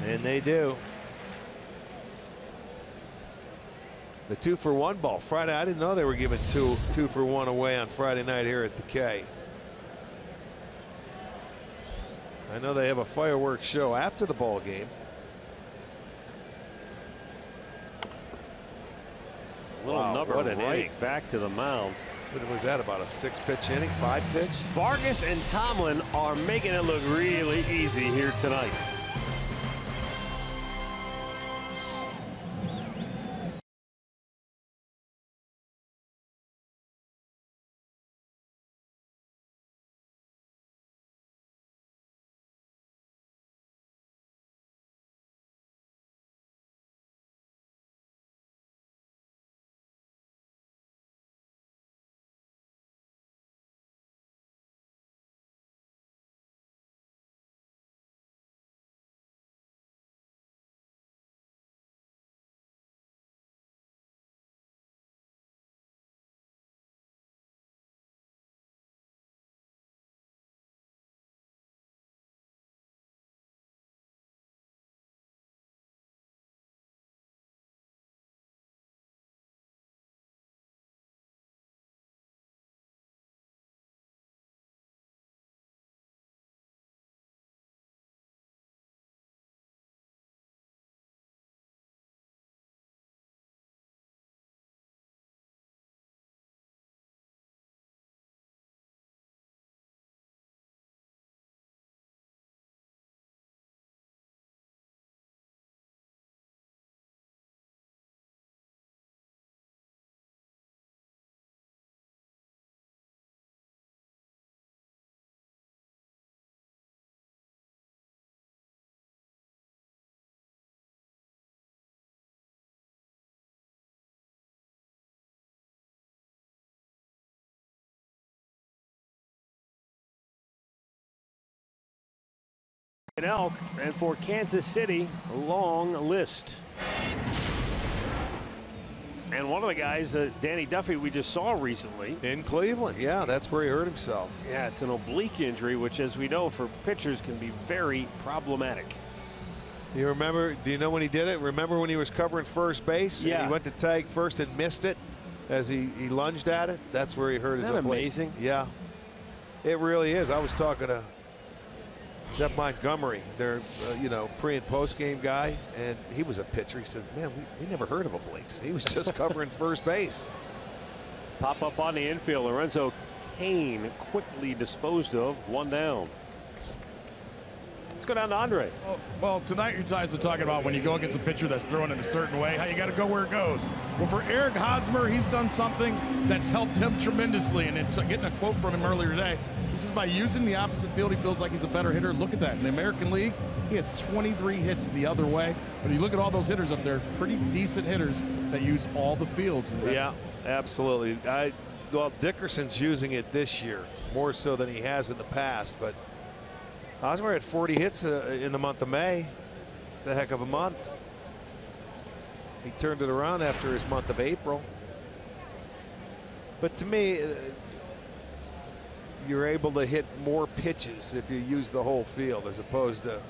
and they do. The 2 for 1 ball Friday. I didn't know they were giving two for 1 away on Friday night here at the K. I know they have a fireworks show after the ball game. Little number what an right inning. Back to the mound. What was that, about a 6-pitch inning, 5-pitch? Vargas and Tomlin are making it look really easy here tonight. Elk, and for Kansas City, a long list. And one of the guys, Danny Duffy, we just saw recently. In Cleveland, yeah, that's where he hurt himself. Yeah, it's an oblique injury, which, as we know, for pitchers can be very problematic. You remember, do you know when he did it? Remember when he was covering first base? Yeah. And he went to tag first and missed it as he lunged at it? That's where he hurt his Isn't that oblique. amazing? Yeah, it really is. I was talking to Jeff Montgomery, their pre and post game guy, and he was a pitcher. He says, man, we never heard of obliques. He was just covering first base. Pop up on the infield. Lorenzo Cain quickly disposed of, 1 down. go down to Andre. Well, tonight you guys are talking about when you go against a pitcher that's throwing in a certain way, how you got to go where it goes. Well, for Eric Hosmer, he's done something that's helped him tremendously. And getting a quote from him earlier today, he says by using the opposite field, he feels like he's a better hitter. Look at that. In the American League, he has 23 hits the other way. But you look at all those hitters up there, pretty decent hitters that use all the fields. Yeah, absolutely. Well, Dickerson's using it this year more so than he has in the past, but Hosmer had 40 hits in the month of May. It's a heck of a month. He turned it around after his month of April. But to me, you're able to hit more pitches if you use the whole field as opposed to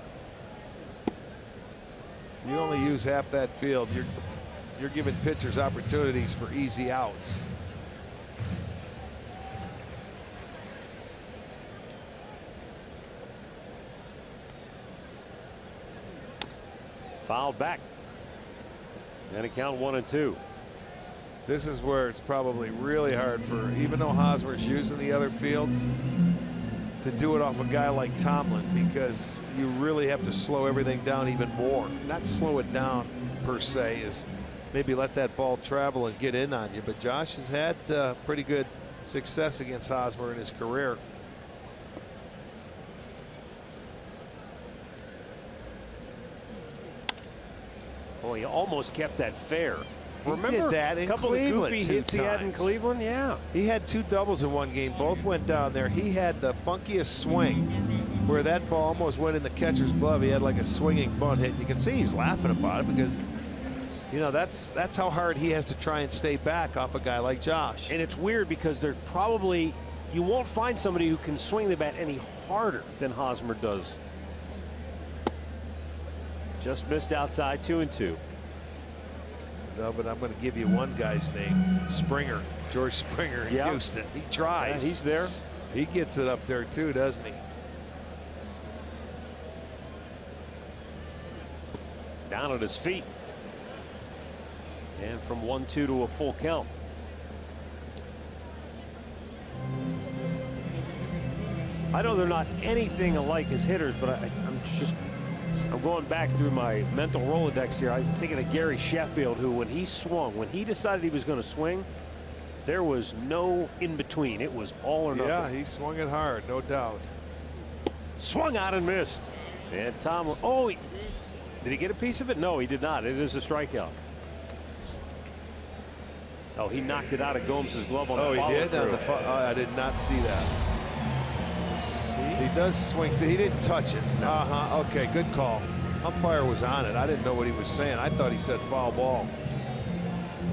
if you only use half that field. You're giving pitchers opportunities for easy outs. Fouled back. And a count 1-2. This is where it's probably really hard for, even though Hosmer's using the other fields, to do it off a guy like Tomlin, because you really have to slow everything down even more. Not slow it down per se, is maybe let that ball travel and get in on you. But Josh has had pretty good success against Hosmer in his career. Boy, he almost kept that fair. He Remember did that in a couple Cleveland of goofy hits he had in Cleveland? Yeah. He had 2 doubles in one game. Both went down there. He had the funkiest swing where that ball almost went in the catcher's glove. He had like a swinging bunt hit. You can see he's laughing about it because, you know, that's how hard he has to try and stay back off a guy like Josh. And it's weird because there's probably, you won't find somebody who can swing the bat any harder than Hosmer does. Just missed outside, 2-2. No, but I'm going to give you one guy's name, Springer, George Springer in Houston. He tries. Yeah, he's there. He gets it up there too, doesn't he? Down at his feet. And from 1-2 to a full count. I know they're not anything alike as hitters, but I'm going back through my mental Rolodex here. I'm thinking of Gary Sheffield, who when he swung, when he decided he was going to swing, there was no in between. It was all or nothing. Yeah, he swung it hard, no doubt. Swung out and missed. And Tom, oh, did he get a piece of it? No, he did not. It is a strikeout. Oh, he knocked it out of Gomez's glove on the follow-through. Oh, he did? I did not see that. He does swing. He didn't touch it. No. Okay, good call. Umpire was on it. I didn't know what he was saying. I thought he said foul ball.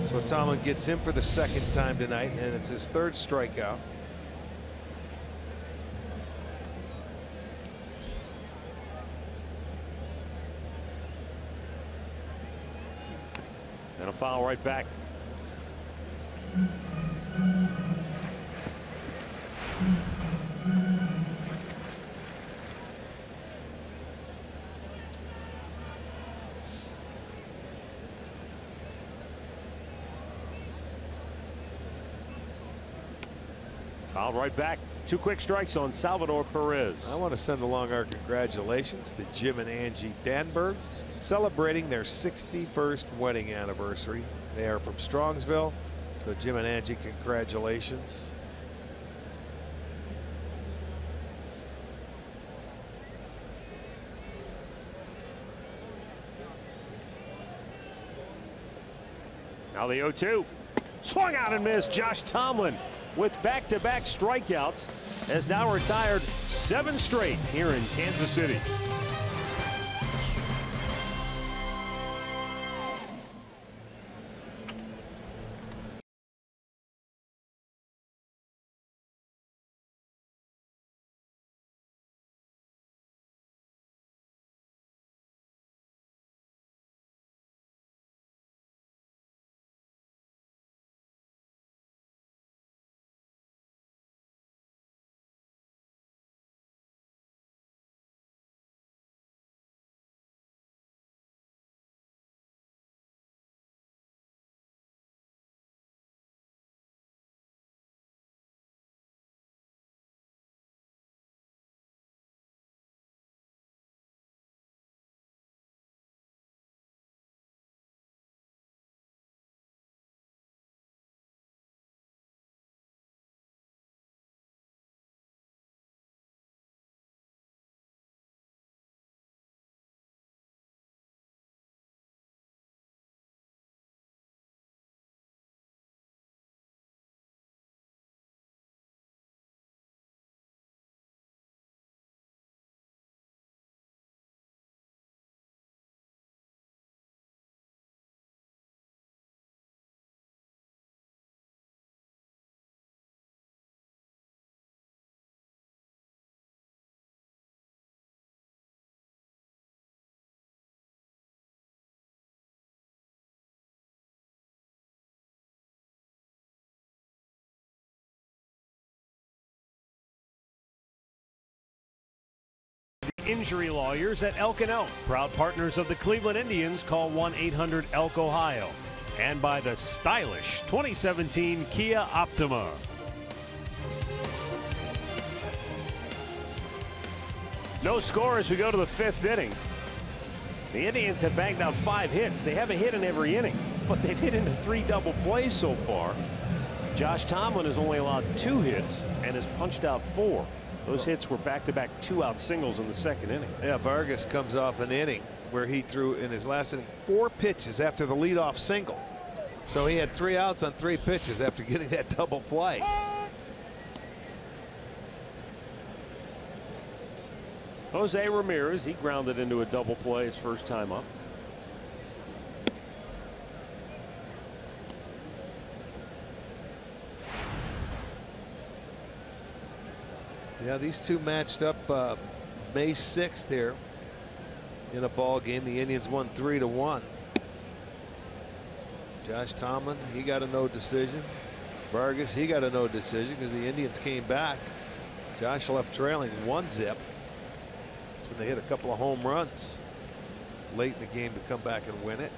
So Tomlin gets him for the 2nd time tonight, and it's his 3rd strikeout. And a foul right back. Fouled right back. 2 quick strikes on Salvador Perez. I want to send along our congratulations to Jim and Angie Danberg, celebrating their 61st wedding anniversary. They are from Strongsville, so Jim and Angie, congratulations. Now the 0-2. Swung out and missed. Josh Tomlin, with back-to-back strikeouts, has now retired 7 straight here in Kansas City. injury lawyers at Elk & Elk, proud partners of the Cleveland Indians. Call 1-800-ELK-OHIO. And by the stylish 2017 Kia Optima. No score as we go to the 5th inning. The Indians have banged out 5 hits. They have a hit in every inning, but they've hit into 3 double plays so far. Josh Tomlin has only allowed 2 hits and has punched out 4. Those hits were back-to-back 2-out singles in the 2nd inning. Yeah, Vargas comes off an inning where he threw in his last inning 4 pitches after the leadoff single. So he had 3 outs on 3 pitches after getting that double play. Jose Ramirez, he grounded into a double play his first time up. Yeah, these two matched up May 6th here in a ball game. The Indians won 3-1. Josh Tomlin, he got a no decision. Vargas, he got a no decision because the Indians came back. Josh left trailing 1-0. That's when they hit a couple of home runs late in the game to come back and win it.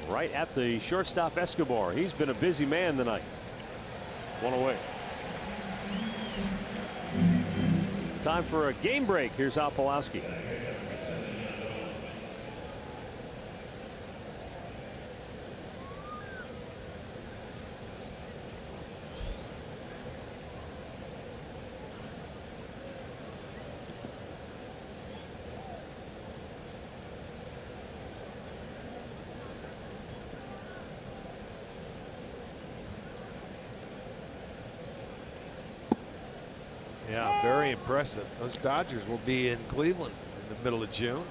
Right at the shortstop Escobar. He's been a busy man tonight. 1 away. Time for a game break. Here's Opolowski. Yeah, very impressive. Those Dodgers will be in Cleveland in the middle of June.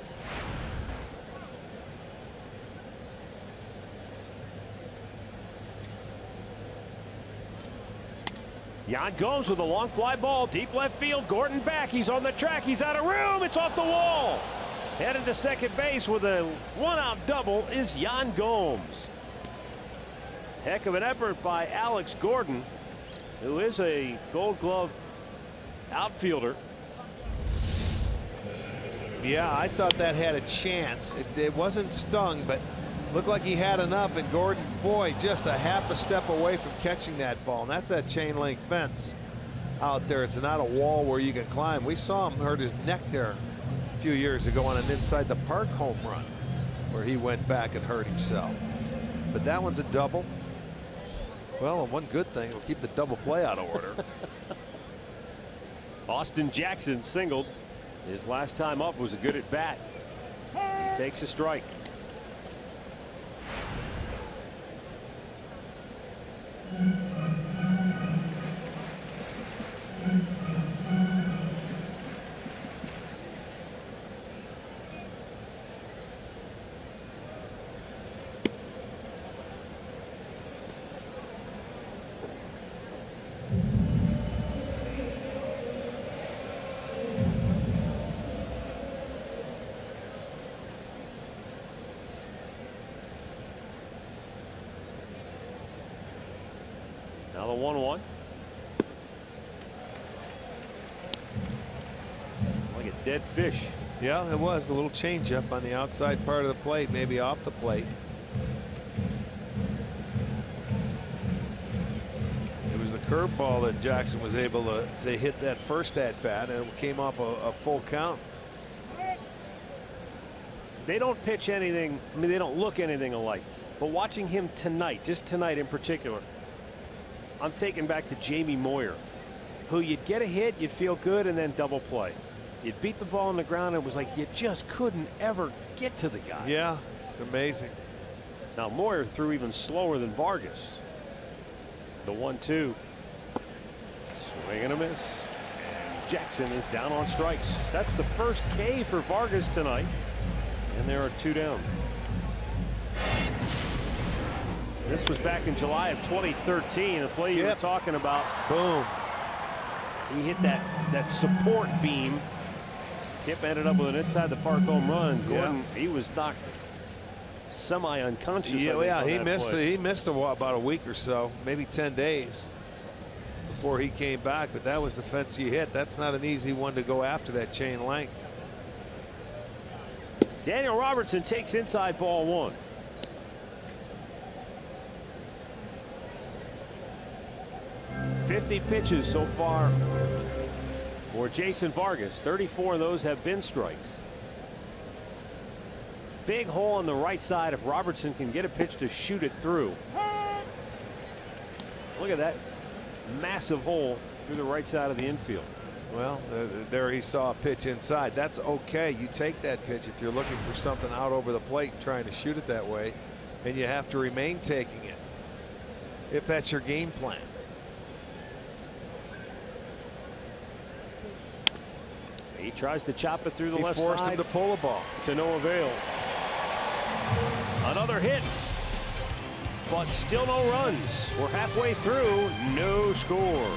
Yan Gomes with a long fly ball, deep left field. Gordon back. He's on the track. He's out of room. It's off the wall. Headed to second base with a 1-out double is Yan Gomes. Heck of an effort by Alex Gordon, who is a Gold Glove outfielder. Yeah, I thought that had a chance. It wasn't stung, but looked like he had enough. And Gordon, boy, just a half a step away from catching that ball. And that's that chain link fence out there. It's not a wall where you can climb. We saw him hurt his neck there a few years ago on an inside the park home run where he went back and hurt himself. But that one's a double. Well, and one good thing, it'll keep the double play out of order. Austin Jackson singled. His last time up was a good at bat. He takes a strike. Now the 1-1. Like a dead fish. Yeah, it was a little changeup on the outside part of the plate, maybe off the plate. It was the curveball that Jackson was able to hit that first at bat, and it came off a full count. They don't pitch anything. I mean, they don't look anything alike. But watching him tonight, just tonight in particular, I'm taken back to Jamie Moyer, who you'd get a hit, you'd feel good, and then double play. You'd beat the ball on the ground, and it was like you just couldn't ever get to the guy. Yeah, it's amazing. Now Moyer threw even slower than Vargas. The 1-2. Swing and a miss. And Jackson is down on strikes. That's the first K for Vargas tonight. And there are 2 down. This was back in July of 2013. The play you were talking about. Boom. He hit that support beam. Kip ended up with an inside the park home run. Gordon, he was knocked semi-unconscious. Yeah, he missed. He missed about a week or so, maybe 10 days. before he came back, but that was the fence you hit. That's not an easy one to go after, that chain link. Daniel Robertson takes inside ball 1. .50 pitches so far for Jason Vargas. 34 of those have been strikes. Big hole on the right side if Robertson can get a pitch to shoot it through. Look at that massive hole through the right side of the infield. Well, there he saw a pitch inside. That's okay. You take that pitch if you're looking for something out over the plate trying to shoot it that way, and you have to remain taking it if that's your game plan. He tries to chop it through the left side. He forced him to pull the ball. To no avail. Another hit. But still no runs. We're halfway through. No score.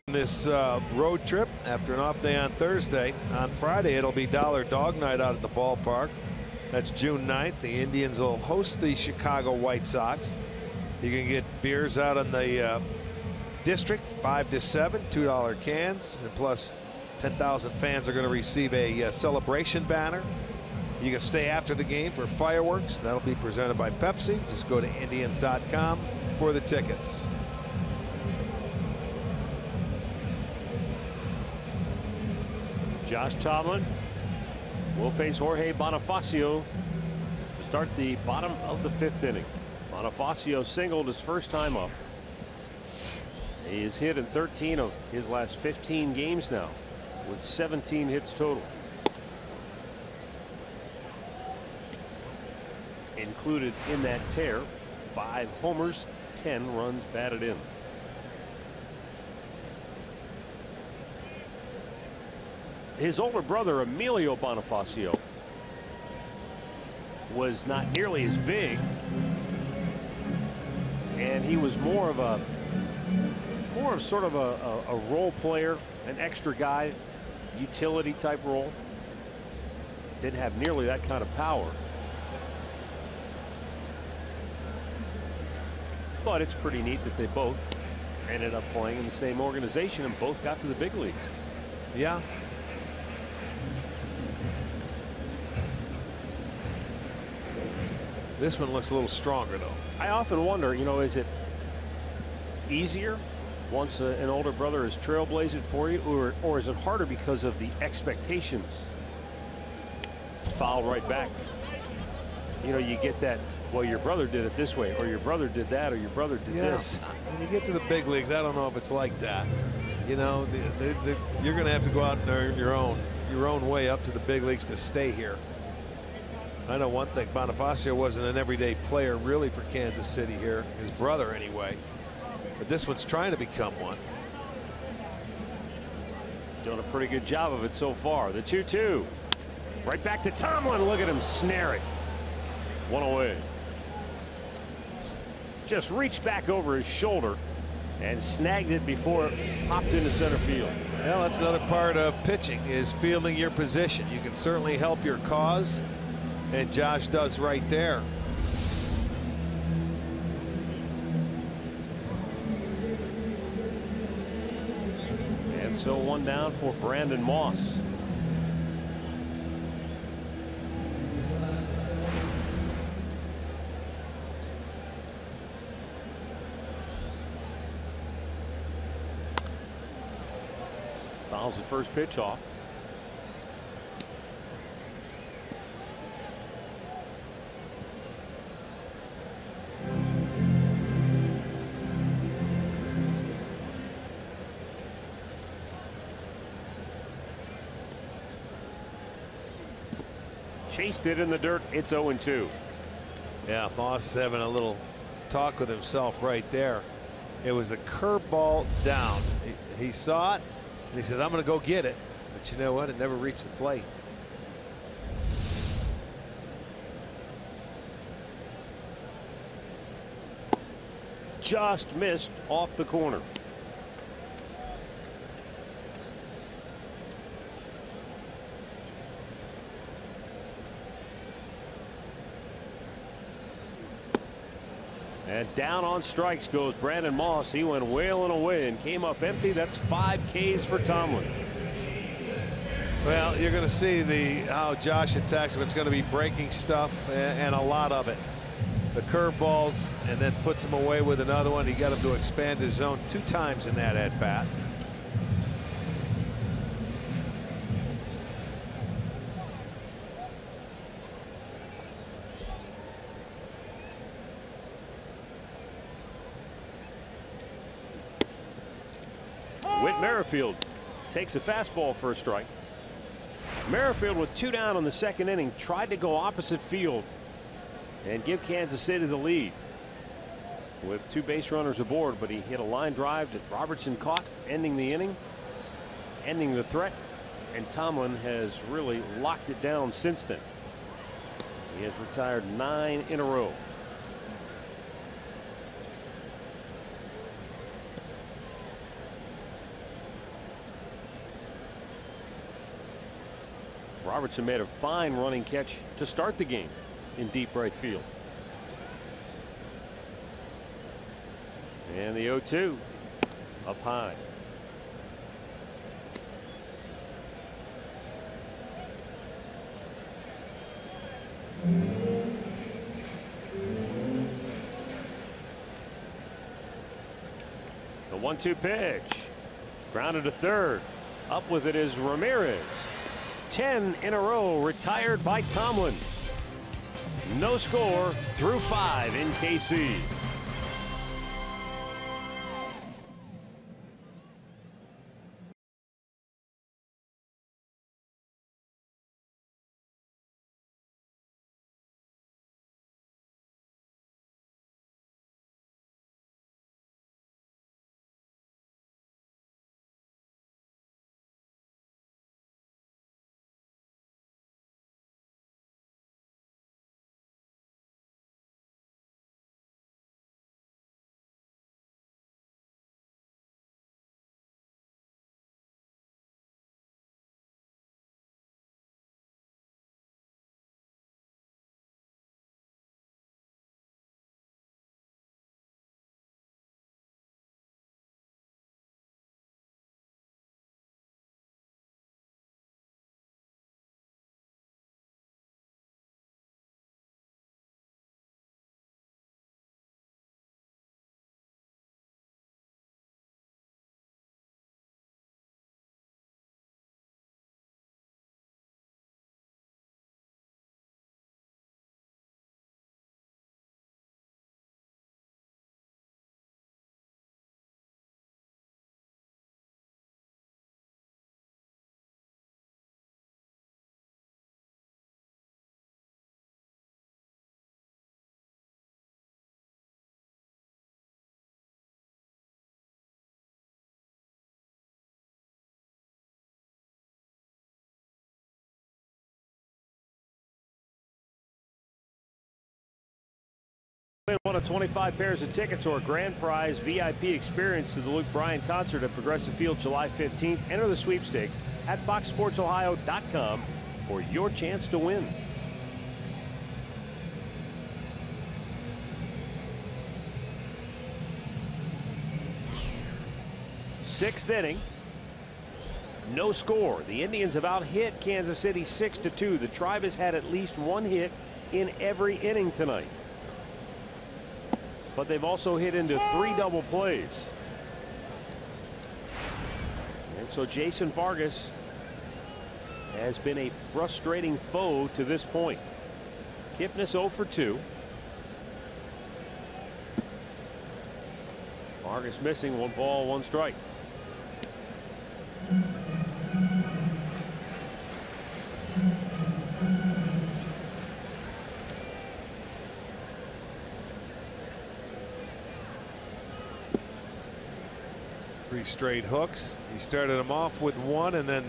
This road trip after an off day on Thursday. On Friday it'll be Dollar Dog Night out at the ballpark. That's June 9th. The Indians will host the Chicago White Sox. You can get beers out in the district 5 to 7, $2 cans, and plus 10,000 fans are going to receive a celebration banner. You can stay after the game for fireworks. That'll be presented by Pepsi. Just go to Indians.com for the tickets. Josh Tomlin will face Jorge Bonifacio to start the bottom of the 5th inning. Bonifacio singled his first time up. He is hit in 13 of his last 15 games now, with 17 hits total. Included in that tear, 5 homers, 10 runs batted in. His older brother Emilio Bonifacio was not nearly as big, and he was more of sort of a role player, an extra guy, utility type role. Didn't have nearly that kind of power, but it's pretty neat that they both ended up playing in the same organization and both got to the big leagues. Yeah. This one looks a little stronger, though. I often wonder, you know, is it easier once an older brother is trailblazing for you, or is it harder because of the expectations? Foul right back. You know, you get that, well, your brother did it this way, or your brother did that, or your brother did this. When you get to the big leagues, I don't know if it's like that. You know, you're going to have to go out and earn your own way up to the big leagues to stay here. I know one thing, Bonifacio wasn't an everyday player really for Kansas City here, his brother anyway, but this one's trying to become one. Doing a pretty good job of it so far. The 2-2. Right back to Tomlin. Look at him snare it. One away. Just reached back over his shoulder and snagged it before it popped into center field. Well, that's another part of pitching, is fielding your position. You can certainly help your cause, and Josh does right there. And so one down for Brandon Moss. Fouls the first pitch off. Chased it in the dirt. It's 0-2. Yeah, Moss is having a little talk with himself right there. It was a curveball down. He saw it and he said, I'm going to go get it. But you know what? It never reached the plate. Just missed off the corner. And down on strikes goes Brandon Moss. He went wailing away and came up empty. That's 5 Ks for Tomlin. Well, you're going to see how Josh attacks him. It's going to be breaking stuff and a lot of it. The curveballs, and then puts him away with another one. He got him to expand his zone 2 times in that at bat. Whit Merrifield takes a fastball for a strike. Merrifield with 2 down in the second inning tried to go opposite field and give Kansas City the lead with 2 base runners aboard, but he hit a line drive that Robertson caught, ending the inning, ending the threat, and Tomlin has really locked it down since then. He has retired 9 in a row. Robertson made a fine running catch to start the game in deep right field. And the 0-2 up high. The 1-2 pitch. Grounded to third. Up with it is Ramirez. 10 in a row retired by Tomlin. No score through 5 in KC. Win one of 25 pairs of tickets or a grand prize VIP experience to the Luke Bryan concert at Progressive Field July 15th. Enter the sweepstakes at foxsportsohio.com for your chance to win. Sixth inning. No score. The Indians have out-hit Kansas City 6-2. The Tribe has had at least one hit in every inning tonight. But they've also hit into 3 double plays. And so Jason Vargas has been a frustrating foe to this point. Kipnis 0 for 2. Vargas missing, 1 ball, 1 strike. Three straight hooks. He started him off with 1 and then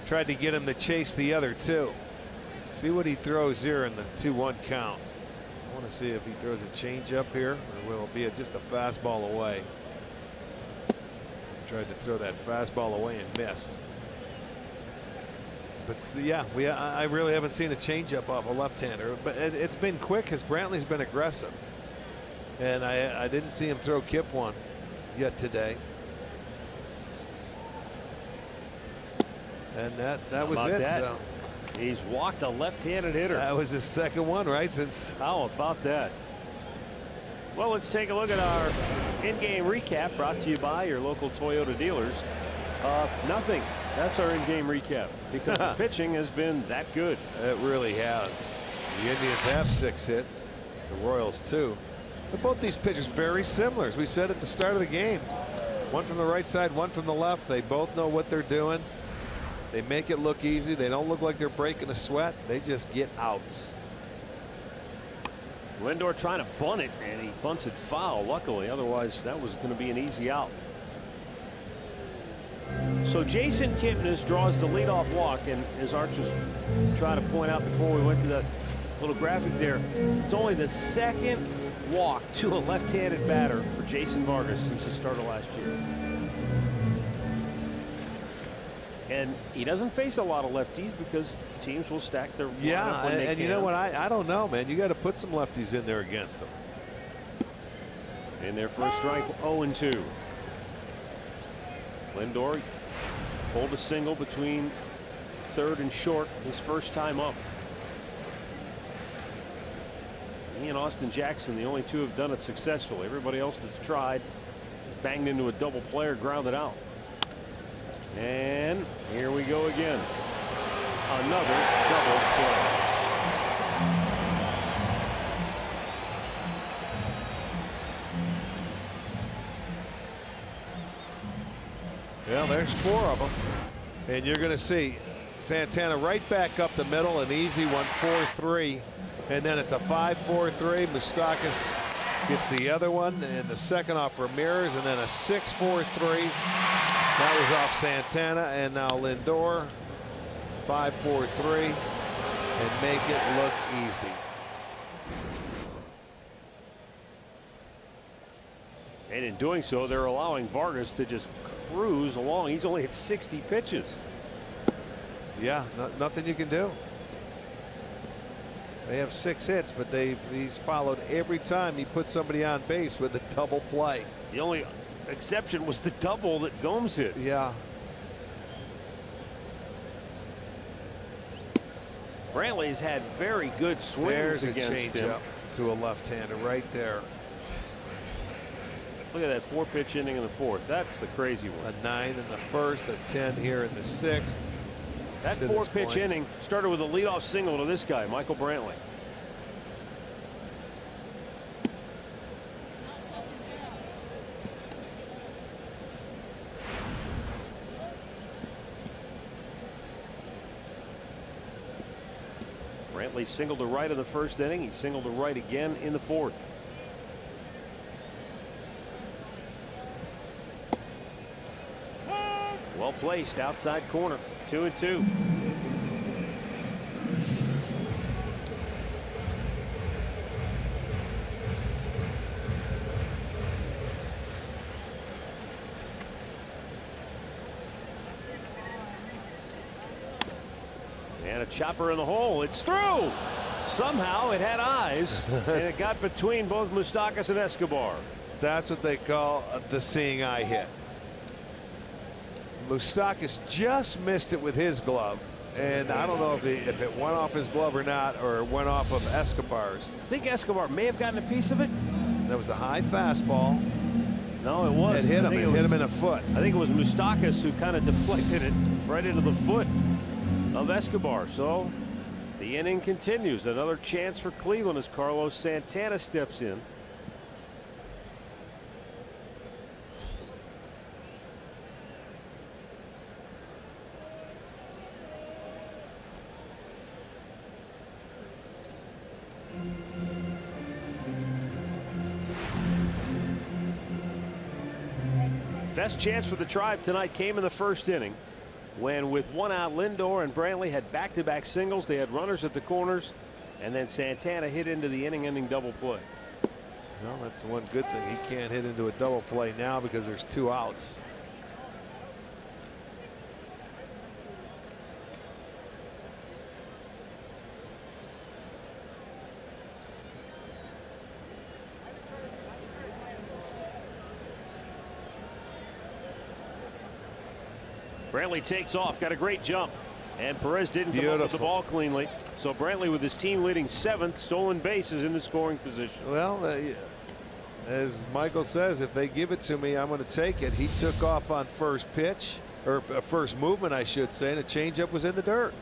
tried to get him to chase the other 2. See what he throws here in the 2-1 count. I want to see if he throws a changeup here or will it be just a fastball away. Tried to throw that fastball away and missed. But yeah, I really haven't seen a changeup off a left-hander, but it's been quick because Brantley's been aggressive, and I didn't see him throw Kip one yet today. And that was it. That? So he's walked a left-handed hitter. that was his second one, right? Since how about that? Well, let's take a look at our in-game recap brought to you by your local Toyota dealers. Nothing. That's our in-game recap because the pitching has been that good. It really has. The Indians have 6 hits. The Royals 2. But both these pitchers very similar, as we said at the start of the game. One from the right side, one from the left. They both know what they're doing. They make it look easy. They don't look like they're breaking a sweat. They just get outs. Lindor trying to bunt it, and he bunts it foul, luckily. Otherwise, that was going to be an easy out. So Jason Kipnis draws the leadoff walk, and as Arch was trying to point out before we went to that little graphic there, it's only the second walk to a left-handed batter for Jason Vargas since the start of last year. And he doesn't face a lot of lefties because teams will stack their yeah, when they and can. you know what? I don't know, man. You got to put some lefties in there against them. In there for a strike, 0-2. Lindor pulled a single between third and short his first time up. He and Austin Jackson, the only 2 have done it successfully. Everybody else that's tried banged into a double play or grounded out. And here we go again. Another double play. Well, there's 4 of them. And you're going to see Santana right back up the middle, an easy one, 4-3. And then it's a 5-4-3. Moustakas gets the other one, and the second off Ramirez, and then a 6-4-3. That was off Santana, and now Lindor, 5-4-3, and make it look easy. And in doing so, they're allowing Vargas to just cruise along. He's only hit 60 pitches. Yeah, nothing you can do. They have 6 hits, but he's followed every time he put somebody on base with a double play. The only exception was the double that Gomes hit. Yeah. Brantley's had very good swings There's against a change him. up to a left-hander right there. Look at that 4-pitch inning in the 4th. That's the crazy one. A 9 in the 1st, a 10 here in the 6th. That 4-pitch inning started with a leadoff single to this guy, Michael Brantley. Brantley singled to right in the 1st inning. He singled to right again in the 4th. Well placed outside corner. 2-2. And a chopper in the hole. It's through. Somehow it had eyes, and it got between both Moustakas and Escobar. That's what they call the seeing eye hit. Moustakas just missed it with his glove, and I don't know if it went off his glove or not, or it went off of Escobar's. I think Escobar may have gotten a piece of it. That was a high fastball. No, it was. It hit him. It hit him in a foot. I think it was Moustakas who kind of deflected it right into the foot of Escobar. So the inning continues. Another chance for Cleveland as Carlos Santana steps in. Best chance for the Tribe tonight came in the first inning when, with one out, Lindor and Brantley had back-to-back singles. They had runners at the corners, and then Santana hit into the inning-ending double play. Well, that's the one good thing. He can't hit into a double play now because there's 2 outs. Brantley takes off, got a great jump, and Perez didn't come up with the ball cleanly. So Brantley, with his team leading 7th stolen bases, in the scoring position. Well, as Michael says, if they give it to me, I'm going to take it. He took off on first pitch, or first movement, I should say, and a changeup was in the dirt.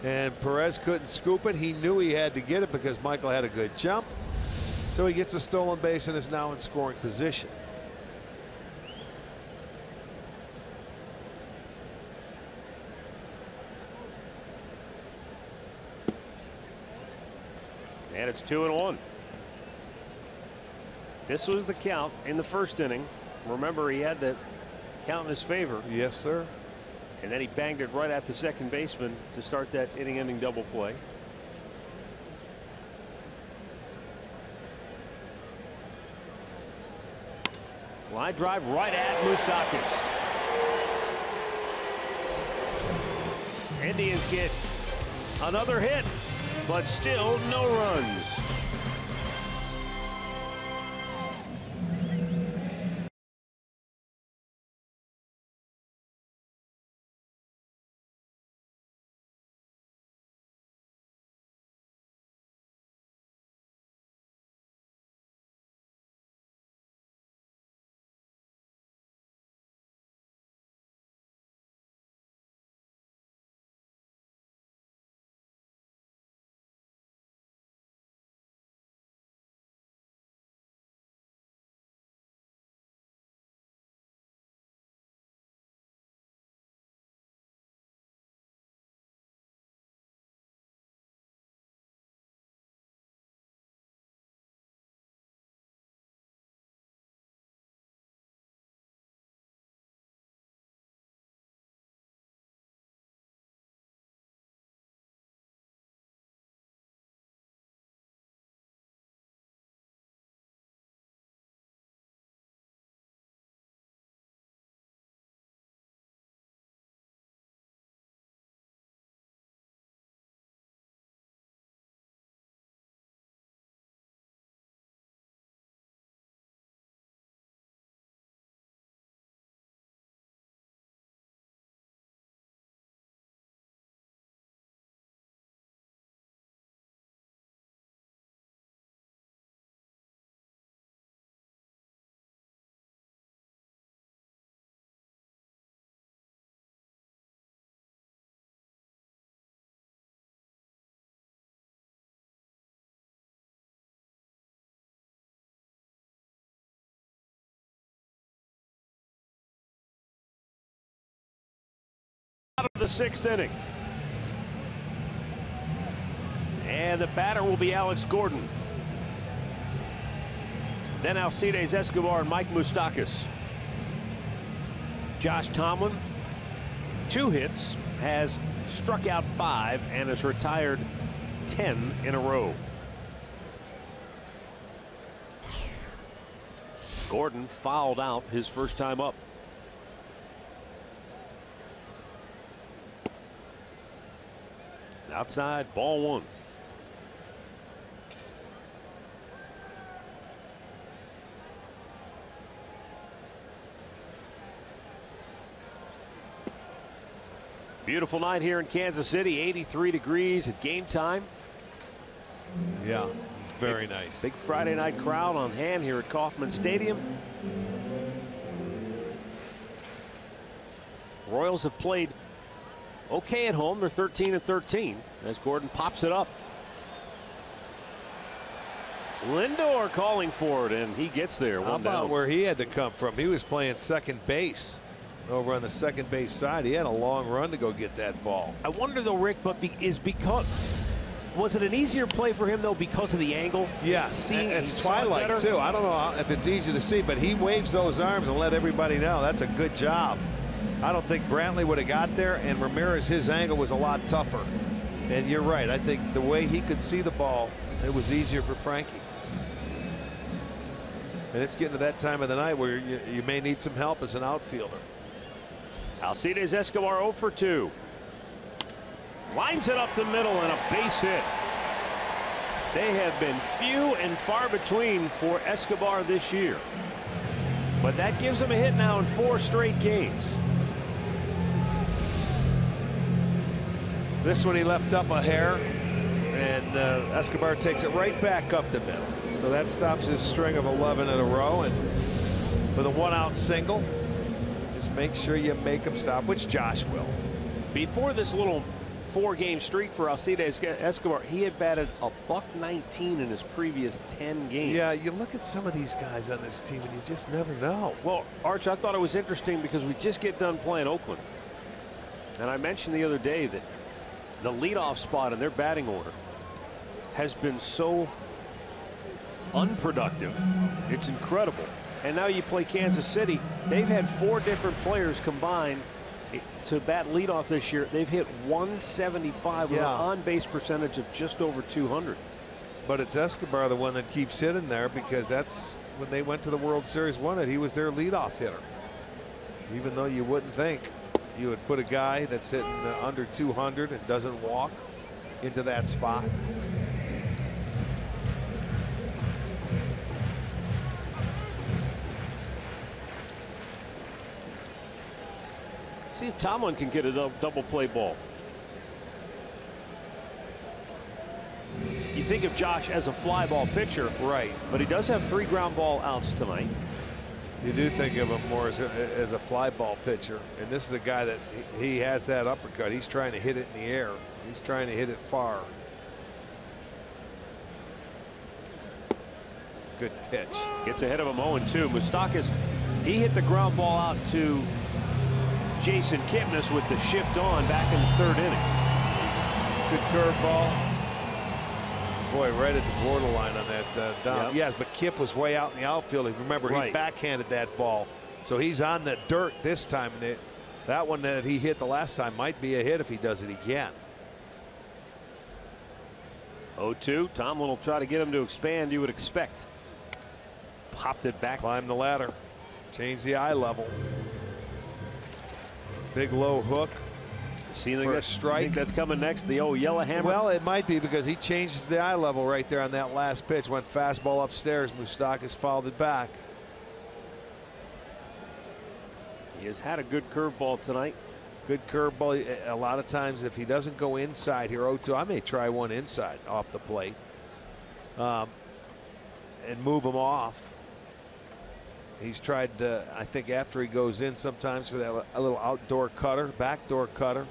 And Perez couldn't scoop it. He knew he had to get it because Michael had a good jump. So he gets a stolen base and is now in scoring position. And it's 2-1. This was the count in the first inning. Remember, he had the count in his favor. Yes, sir. And then he banged it right at the second baseman to start that inning-ending double play. Line drive right at Moustakas. Indians get another hit, but still no runs. Out of the 6th inning. And the batter will be Alex Gordon. Then Alcides Escobar and Mike Moustakas. Josh Tomlin, 2 hits, has struck out 5 and has retired 10 in a row. Gordon fouled out his first time up. Outside, ball 1. Beautiful night here in Kansas City. 83 degrees at game time. Yeah, very nice. Big Friday night crowd on hand here at Kauffman Stadium. Royals have played okay at home. They're 13-13 as Gordon pops it up. Lindor calling for it, and he gets there. How about where he had to come from? He was playing second base over on the second base side. He had a long run to go get that ball. I wonder though, Rick, but was it an easier play for him though because of the angle? Yeah, it's twilight too. I don't know if it's easy to see, but he waves those arms and let everybody know that's a good job. I don't think Brantley would have got there, and Ramirez, his angle was a lot tougher. And you're right. I think the way he could see the ball, it was easier for Frankie. And it's getting to that time of the night where you may need some help as an outfielder. Alcides Escobar 0 for 2. Lines it up the middle and a base hit. They have been few and far between for Escobar this year. But that gives him a hit now in 4 straight games. This one he left up a hair, and Escobar takes it right back up the middle. So that stops his string of 11 in a row, and with a 1-out single, just make sure you make him stop, which Josh will. Before this little 4-game streak for Alcides Escobar, he had batted a .119 in his previous 10 games. Yeah, you look at some of these guys on this team, and you just never know. Well, Arch, I thought it was interesting because we just get done playing Oakland, and I mentioned the other day that the leadoff spot in their batting order has been so unproductive. It's incredible. And now you play Kansas City. They've had 4 different players combined to bat leadoff this year. They've hit 175 with an on-base percentage of just over 200. But it's Escobar, the one that keeps hitting there, because that's when they went to the World Series, won it. He was their leadoff hitter. Even though you wouldn't think you would put a guy that's hitting under 200 and doesn't walk into that spot. See if Tomlin can get a double play ball. You think of Josh as a fly ball pitcher, right? But he does have 3 ground ball outs tonight. You do think of him more as a fly ball pitcher, and this is a guy that he has that uppercut. He's trying to hit it in the air. He's trying to hit it far. Good pitch. Gets ahead of him 0-2. Moustakas, he hit the ground ball out to Jason Kipnis with the shift on back in the 3rd inning. Good curveball. Boy, right at the borderline on that down. Yep. Yes, but Kip was way out in the outfield. If you remember, he backhanded that ball. So he's on the dirt this time. That one that he hit the last time might be a hit if he does it again. 0-2. Tomlin will try to get him to expand, you would expect. Popped it back. Climb the ladder. Change the eye level. Big low hook. See that strike? Think that's coming next, the old yellow hammer? Well, it might be, because he changes the eye level right there on that last pitch. Went fastball upstairs. Moustakas fouled it back. He has had a good curveball tonight. Good curveball. A lot of times, if he doesn't go inside here, 0-2, I may try one inside off the plate and move him off. He's tried, I think, after he goes in sometimes for that a little outdoor cutter, backdoor cutter.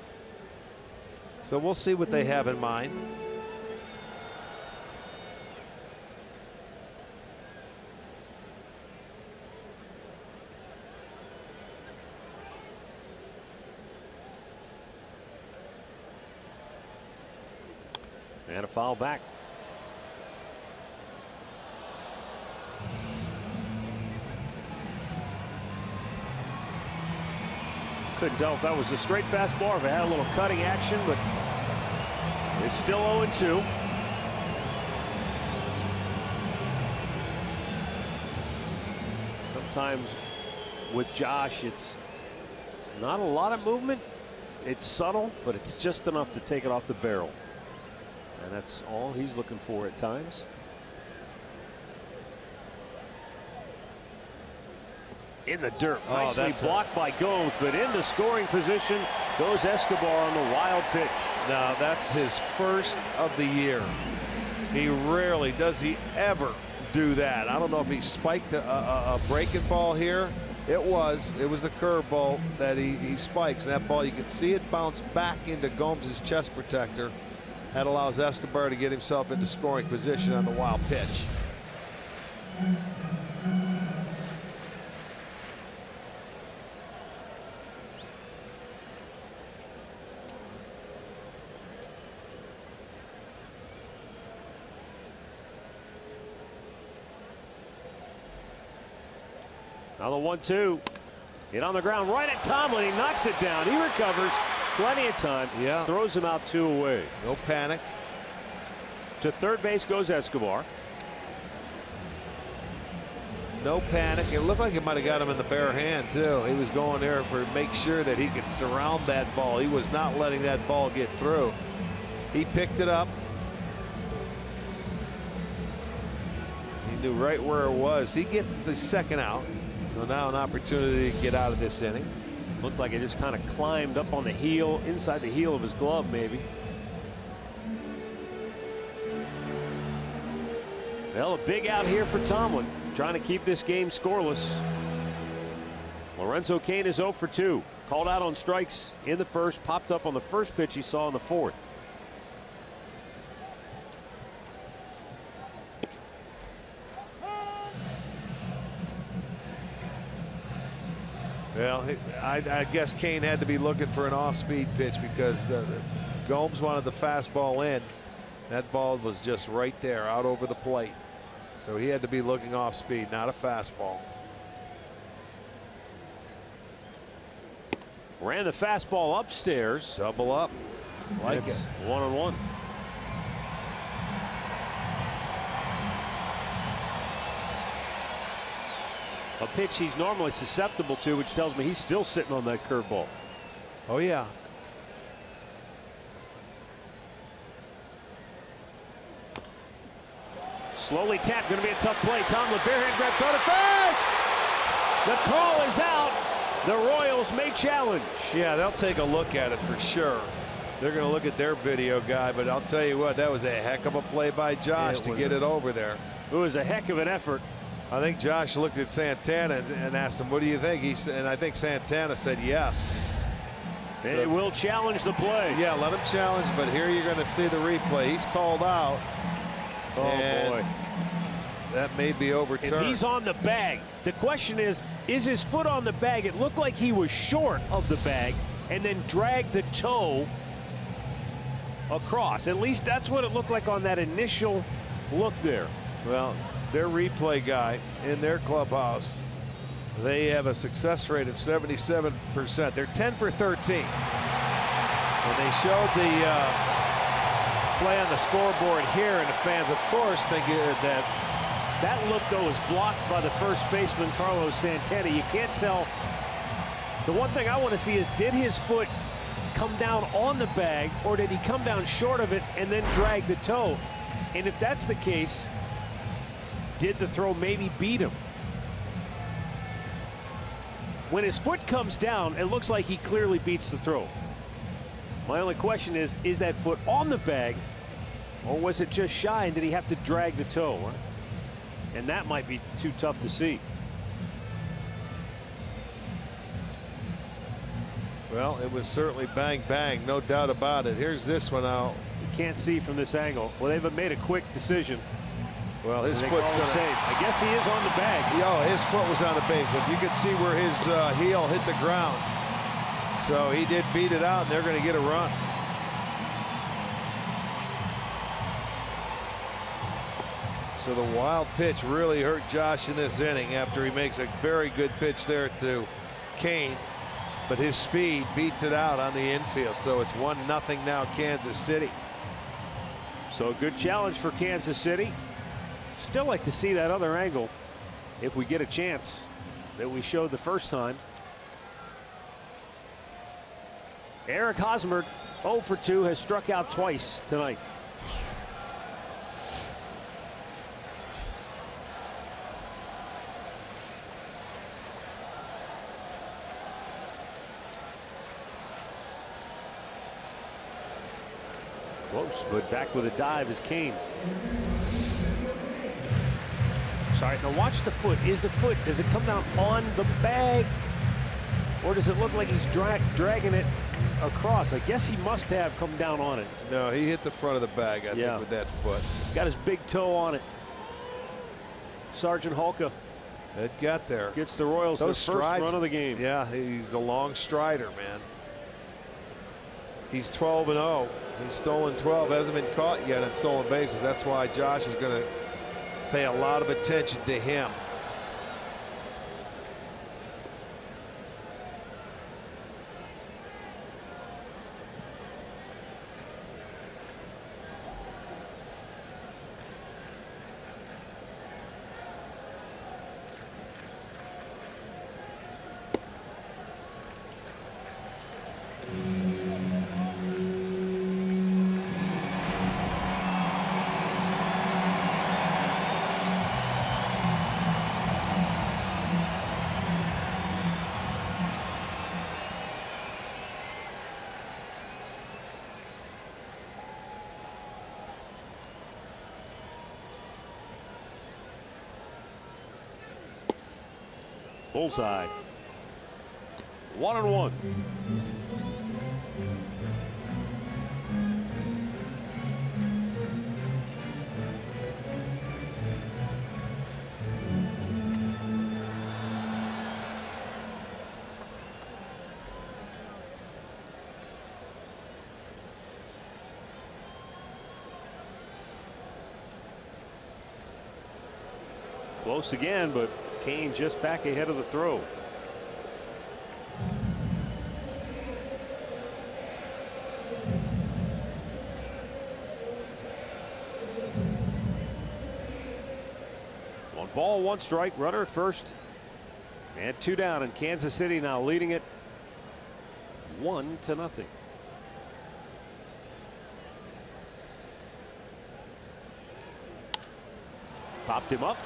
So we'll see what they have in mind. And a foul back. Couldn't tell if that was a straight fastball or if it had a little cutting action, but it's still 0-2. Sometimes with Josh, it's not a lot of movement. It's subtle, but it's just enough to take it off the barrel. And that's all he's looking for at times. In the dirt, nicely blocked by Gomes, but into scoring position goes Escobar on the wild pitch. Now that's his first of the year. He rarely does he ever do that. I don't know if he spiked a breaking ball here. It was the curveball that he spikes. And that ball, you can see it bounce back into Gomes' chest protector. That allows Escobar to get himself into scoring position on the wild pitch. Now the 1-2. Hit on the ground right at Tomlin. He knocks it down. He recovers. Plenty of time. Yeah. Throws him out 2 away. No panic. To third base goes Escobar. No panic. It looked like it might have got him in the bare hand too. He was going there for make sure that he could surround that ball. He was not letting that ball get through. He picked it up. He knew right where it was. He gets the second out. So now an opportunity to get out of this inning. Looked like it just kind of climbed up on the heel, inside the heel of his glove, maybe. Well, a big out here for Tomlin, trying to keep this game scoreless. Lorenzo Cain is 0 for 2. Called out on strikes in the first, popped up on the first pitch he saw in the fourth. Well, I guess Cain had to be looking for an off-speed pitch because Gomes wanted the fastball in. That ball was just right there out over the plate. So he had to be looking off-speed, not a fastball. Ran the fastball upstairs. Double up. Like it. 1-on-1. A pitch he's normally susceptible to, which tells me he's still sitting on that curveball. Oh, yeah. Slowly tapped. Going to be a tough play. Tomlin, barehand grab, throw to first. The call is out. The Royals may challenge. Yeah, they'll take a look at it for sure. They're going to look at their video guy, but I'll tell you what, that was a heck of a play by Josh to get it over there. It was a heck of an effort. I think Josh looked at Santana and asked him, what do you think? And I think Santana said yes. They will challenge the play. Yeah, let him challenge, but here you're going to see the replay. He's called out. Oh, boy. That may be overturned. If he's on the bag, the question is his foot on the bag? It looked like he was short of the bag and then dragged the toe across. At least that's what it looked like on that initial look there. Well, their replay guy in their clubhouse, they have a success rate of 77%. They're 10 for 13. And they showed the play on the scoreboard here, and the fans, of course, think that look, though, was blocked by the first baseman, Carlos Santana. You can't tell. The one thing I want to see is, did his foot come down on the bag, or did he come down short of it and then drag the toe? And if that's the case, did the throw maybe beat him? When his foot comes down, it looks like he clearly beats the throw. My only question is that foot on the bag, or was it just shy and did he have to drag the toe? And that might be too tough to see. Well, it was certainly bang, bang, no doubt about it. Here's this one out. You can't see from this angle. Well, they've made a quick decision. Well, his foot's going to save. I guess he is on the bag. Yo, his foot was on the base. If you could see where his heel hit the ground. So he did beat it out, and they're going to get a run. So the wild pitch really hurt Josh in this inning after he makes a very good pitch there to Cain. But his speed beats it out on the infield. So it's 1-0 now, Kansas City. So a good challenge for Kansas City. Still like to see that other angle if we get a chance that we showed the first time. Eric Hosmer, 0 for 2, has struck out twice tonight. Close, but back with a dive is Kane. Sorry, now watch the foot. Does it come down on the bag? Or does it look like he's dragging it across? I guess he must have come down on it. No, he hit the front of the bag, I think, with that foot. Got his big toe on it. Sergeant Hulka. It got there. Gets the Royals their first run of the game. Yeah, he's a long strider, man. He's 12-0. He's stolen 12. Hasn't been caught yet in stolen bases. That's why Josh is going to pay a lot of attention to him. Bullseye. 1-1. Close again, but Kane just back ahead of the throw. One ball, one strike, runner at first. And 2 down, and Kansas City now leading it 1-0. Popped him up.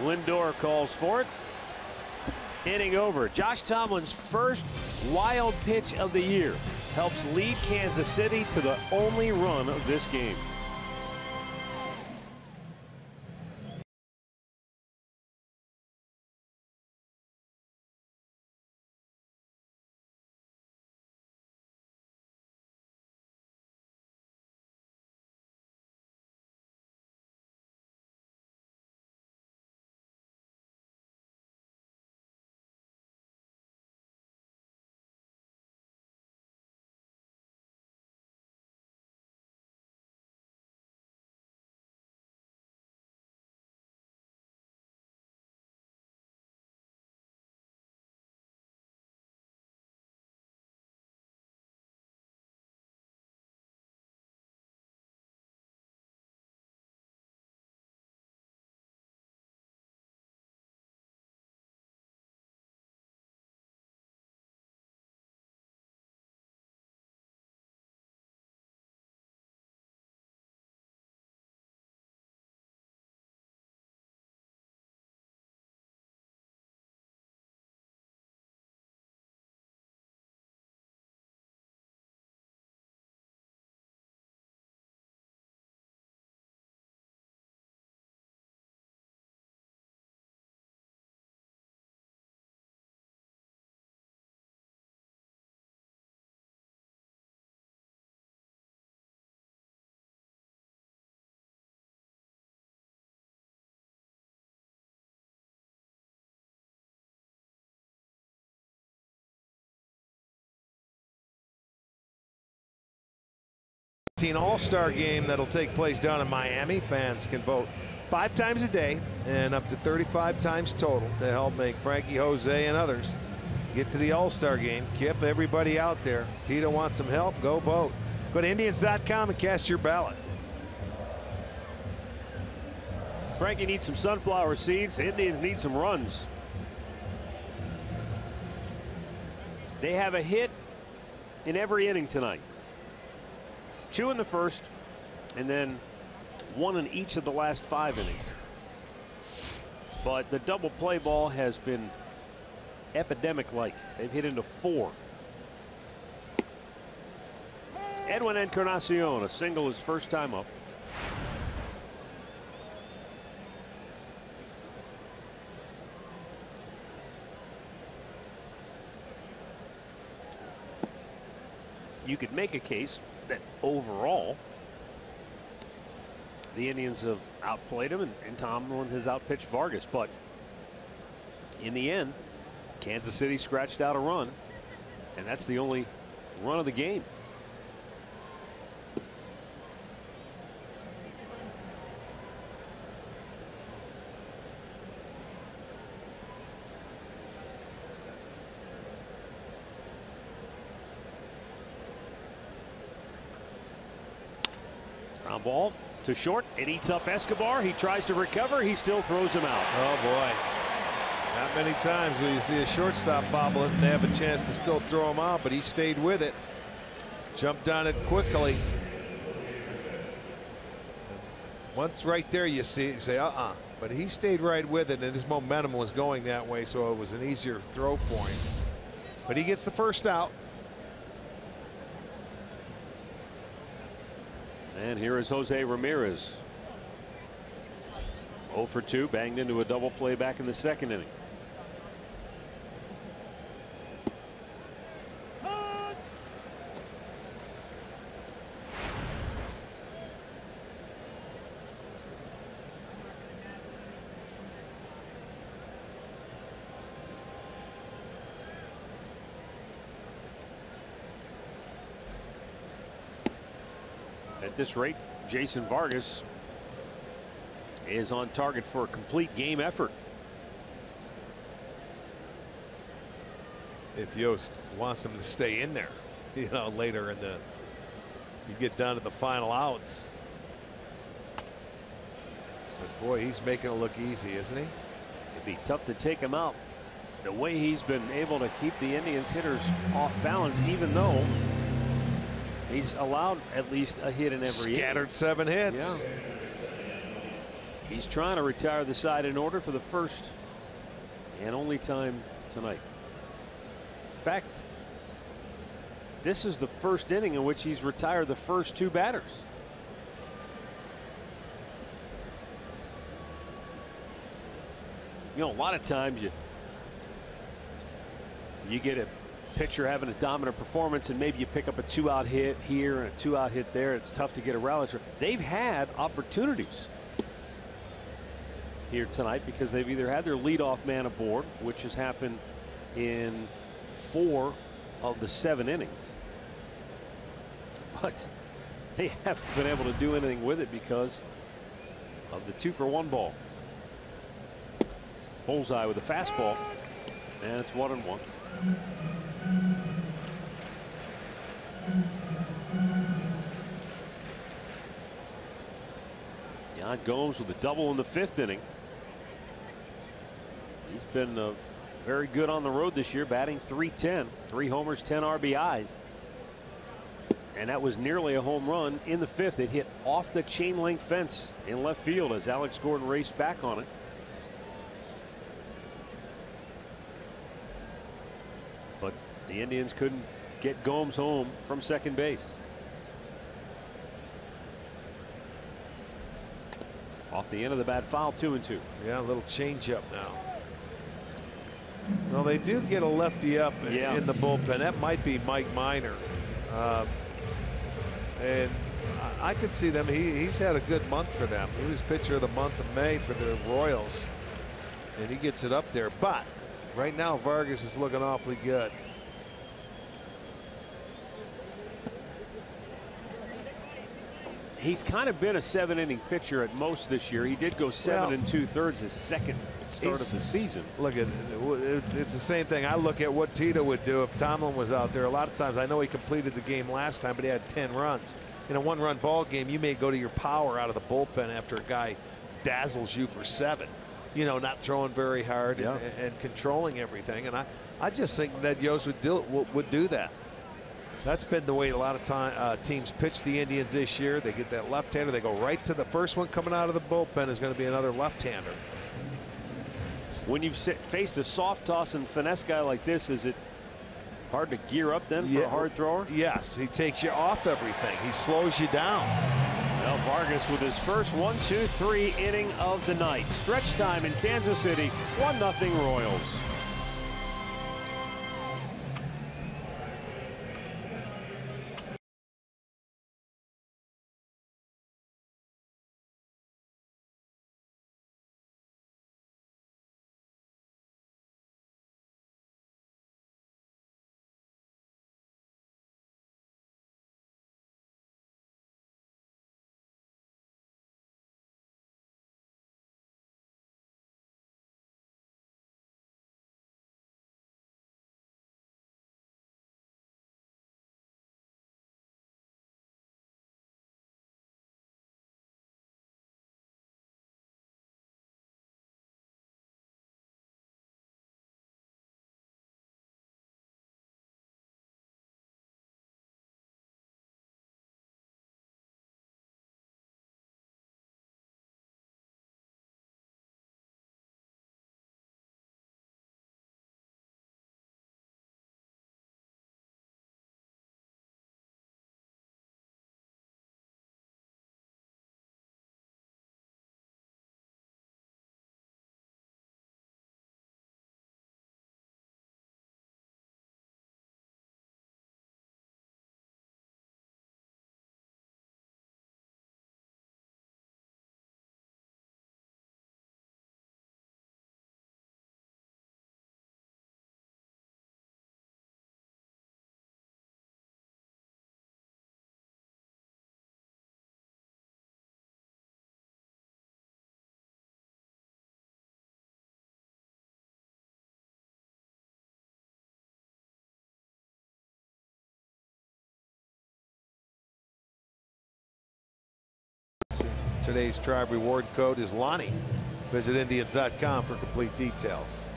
Lindor calls for it. Inning over. Josh Tomlin's first wild pitch of the year helps lead Kansas City to the only run of this game. All-Star game that'll take place down in Miami. Fans can vote 5 times a day and up to 35 times total to help make Frankie, Jose, and others get to the All-Star game. Kip, everybody out there, Tito wants some help. Go vote. Go to Indians.com and cast your ballot. Frankie needs some sunflower seeds. The Indians need some runs. They have a hit in every inning tonight. 2 in the first, and then 1 in each of the last 5 innings. But the double play ball has been epidemic-like. They've hit into 4. Edwin Encarnacion, a single his first time up. You could make a case that overall the Indians have outplayed him, and Tomlin has outpitched Vargas, but in the end Kansas City scratched out a run, and that's the only run of the game. Ground ball to short. It eats up Escobar. He tries to recover. He still throws him out. Oh boy. Not many times will you see a shortstop bobble it and they have a chance to still throw him out, but he stayed with it. Jumped on it quickly. Once right there you see it, you say but he stayed right with it, and his momentum was going that way, so it was an easier throw for him. But he gets the first out. And here is Jose Ramirez. 0 for 2, banged into a double play back in the second inning. At this rate, Jason Vargas is on target for a complete game effort. If Yost wants him to stay in there, later in you get down to the final outs. But boy, he's making it look easy, isn't he? It'd be tough to take him out. The way he's been able to keep the Indians hitters off balance, even though he's allowed at least a hit in every Scattered inning. 7 hits. Yeah. He's trying to retire the side in order for the first and only time tonight. In fact, this is the first inning in which he's retired the first 2 batters. A lot of times you get a pitcher having a dominant performance, and maybe you pick up a 2-out hit here and a 2-out hit there. It's tough to get a rally. They've had opportunities here tonight because they've either had their leadoff man aboard, which has happened in 4 of the 7 innings, but they haven't been able to do anything with it because of the 2-for-1 ball. Bullseye with a fastball, and it's 1-1. Yan Gomes with a double in the 5th inning. He's been very good on the road this year, batting .310, 3 homers, 10 RBIs. And that was nearly a home run in the 5th. It hit off the chain link fence in left field as Alex Gordon raced back on it. But the Indians couldn't get Gomes home from second base. Off the end of the bat foul, 2-2. Yeah, a little changeup now. Well, they do get a lefty up in the bullpen. That might be Mike Minor. And I could see them. He's had a good month for them. He was pitcher of the month of May for the Royals, and he gets it up there. But right now Vargas is looking awfully good. He's kind of been a 7-inning pitcher at most this year. He did go 7 2/3 his second start of the season. Look at it's the same thing. I look at what Tito would do if Tomlin was out there. A lot of times, I know he completed the game last time, but he had 10 runs. In a 1-run ball game, you may go to your power out of the bullpen after a guy dazzles you for 7. Not throwing very hard and controlling everything. And I just think Ned Yost would do that. That's been the way a lot of teams pitch the Indians this year. They get that left-hander. They go right to the first one coming out of the bullpen is going to be another left-hander. When you've faced a soft toss and finesse guy like this, is it Hard to gear up then for a hard thrower? Yes, he takes you off everything. He slows you down. Well, Vargas with his first 1-2-3 inning of the night. Stretch time in Kansas City, 1-0 Royals. Today's Tribe reward code is Lonnie. Visit Indians.com for complete details.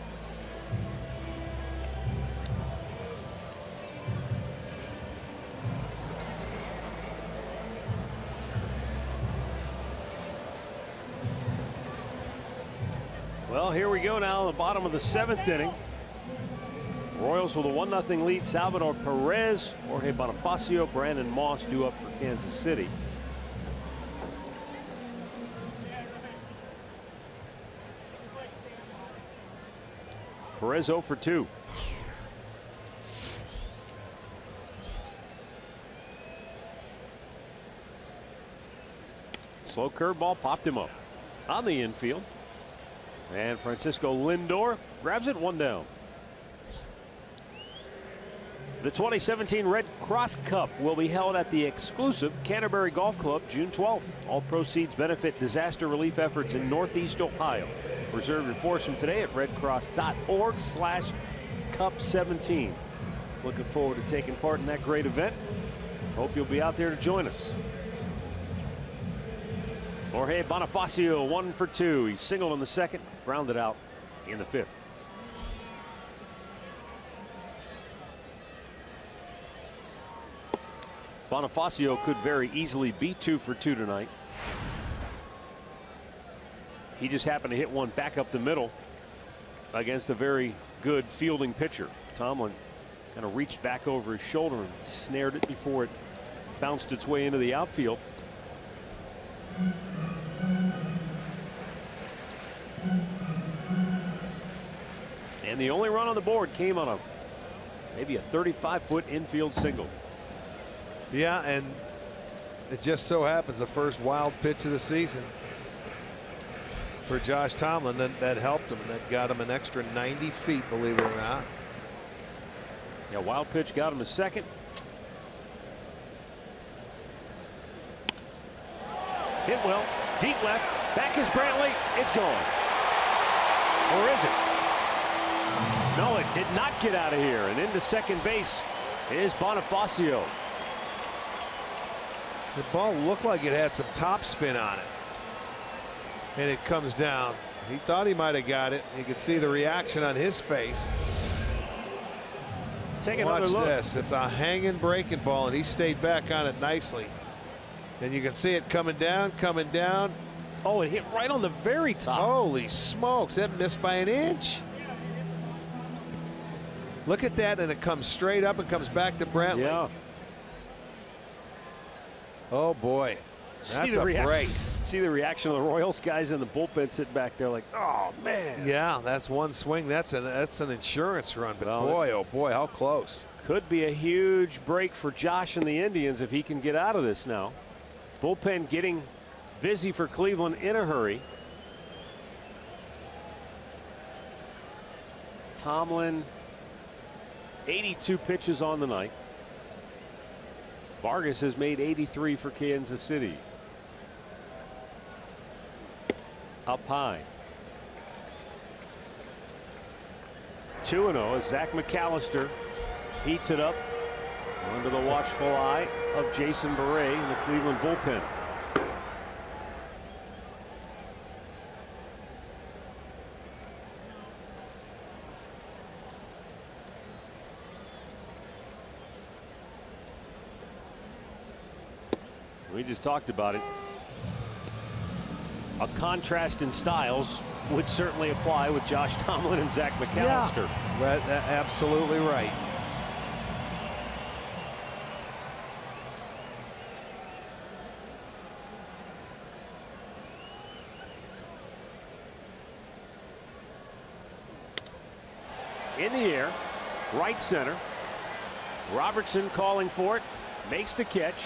Well, here we go now, the bottom of the 7th inning. Royals with a 1-0 lead. Salvador Perez, Jorge Bonifacio, Brandon Moss due up for Kansas City. Perez 0 for 2. Slow curveball popped him up on the infield. And Francisco Lindor grabs it, 1 down. The 2017 Red Cross Cup will be held at the exclusive Canterbury Golf Club June 12th. All proceeds benefit disaster relief efforts in Northeast Ohio. Reserve your foursome today at redcross.org/cup17. Looking forward to taking part in that great event. Hope you'll be out there to join us. Jorge Bonifacio 1 for 2. He singled in the 2nd, grounded out in the 5th. Bonifacio could very easily be 2 for 2 tonight. He just happened to hit one back up the middle against a very good fielding pitcher. Tomlin kind of reached back over his shoulder and snared it before it bounced its way into the outfield. And the only run on the board came on maybe a 35-foot infield single. Yeah, and it just so happens the first wild pitch of the season for Josh Tomlin that helped him. That got him an extra 90 feet, believe it or not. Yeah, wild pitch got him a 2nd. Hit well, deep left, back is Brantley, it's gone. Or is it? No, it did not get out of here, and into second base is Bonifacio. The ball looked like it had some top spin on it, and it comes down. He thought he might have got it. You could see the reaction on his face. Take another look. Watch this. It's a hanging breaking ball, and he stayed back on it nicely. And you can see it coming down, coming down. Oh, it hit right on the very top. Holy smokes, that missed by an inch. Look at that, and it comes straight up and comes back to Brantley. Yeah. Oh boy, that's a break. See the reaction of the Royals guys in the bullpen sitting back there like, oh man. Yeah, that's one swing. That's an insurance run. But Well, boy, oh boy, how close. Could be a huge break for Josh and the Indians if he can get out of this now. Bullpen getting busy for Cleveland in a hurry. Tomlin, 82 pitches on the night. Vargas has made 83 for Kansas City. Up high. 2-0 as Zach McAllister heats it up under the watchful eye of Jason Beret in the Cleveland bullpen. We just talked about it. A contrast in styles would certainly apply with Josh Tomlin and Zach McAllister. Yeah, absolutely right. In the air, right center. Robertson calling for it, makes the catch.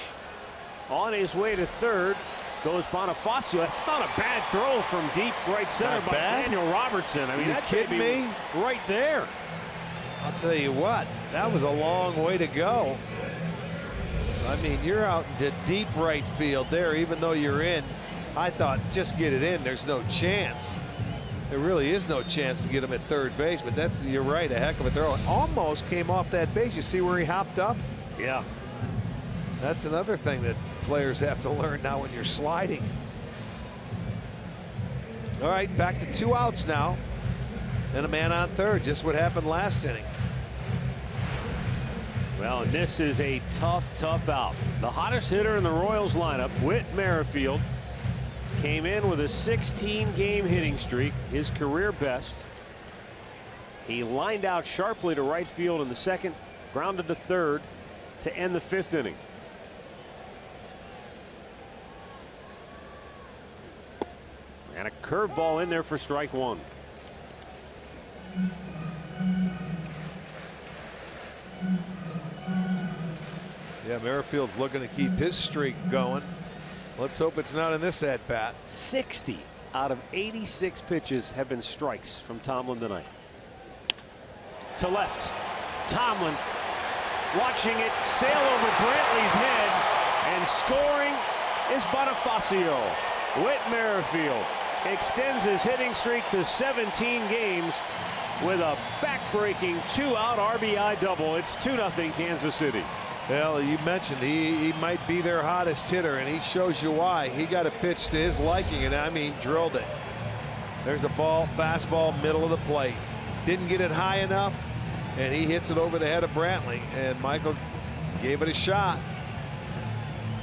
On his way to third goes Bonifacio. That's not a bad throw from deep right center by Daniel Robertson. I mean, that kidding me? Right there. I'll tell you what, that was a long way to go. I mean, you're out into deep right field there, even though you're in. I thought, just get it in. There's no chance. There really is no chance to get him at third base, but that's, you're right, a heck of a throw. It almost came off that base. You see where he hopped up? Yeah. That's another thing that players have to learn now when you're sliding. All right, back to 2 outs now. And a man on third, just what happened last inning. Well, and this is a tough out. The hottest hitter in the Royals lineup, Whit Merrifield, came in with a 16-game hitting streak, his career best. He lined out sharply to right field in the second, grounded to third to end the 5th inning. And a curveball in there for strike one. Yeah, Merrifield's looking to keep his streak going. Let's hope it's not in this at-bat. 60 out of 86 pitches have been strikes from Tomlin tonight. To left. Tomlin watching it sail over Brantley's head, and scoring is Bonifacio. Whit Merrifield extends his hitting streak to 17 games with a back-breaking 2-out RBI double. It's 2-0 Kansas City. Well, you mentioned he might be their hottest hitter, and he shows you why. He got a pitch to his liking, and I mean drilled it. There's a ball, fastball, middle of the plate. Didn't get it high enough, and he hits it over the head of Brantley, and Michael gave it a shot.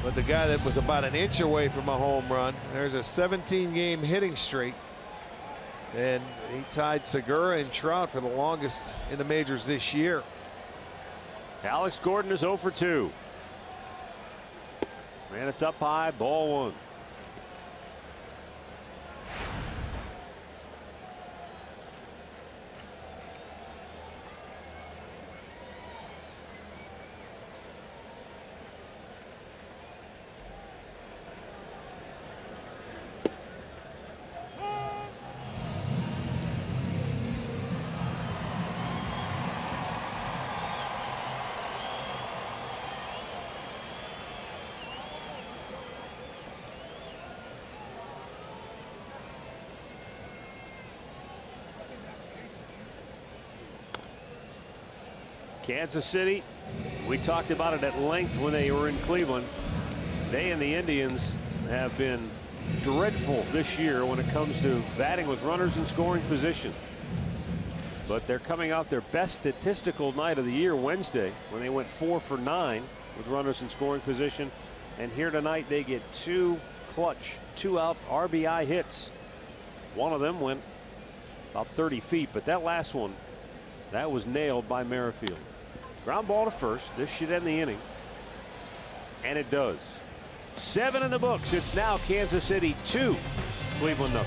But the guy that was about an inch away from a home run, there's a 17-game hitting streak. And he tied Segura and Trout for the longest in the majors this year. Alex Gordon is 0 for 2. And it's up high, ball one. Kansas City, we talked about it at length when they were in Cleveland. They and the Indians have been dreadful this year when it comes to batting with runners in scoring position. But they're coming off their best statistical night of the year Wednesday when they went 4 for 9 with runners in scoring position. And here tonight they get 2 clutch 2-out RBI hits. One of them went about 30 feet, but that last one That was nailed by Merrifield. Ground ball to first. This should end the inning. And it does. 7 in the books. It's now Kansas City 2, Cleveland 0.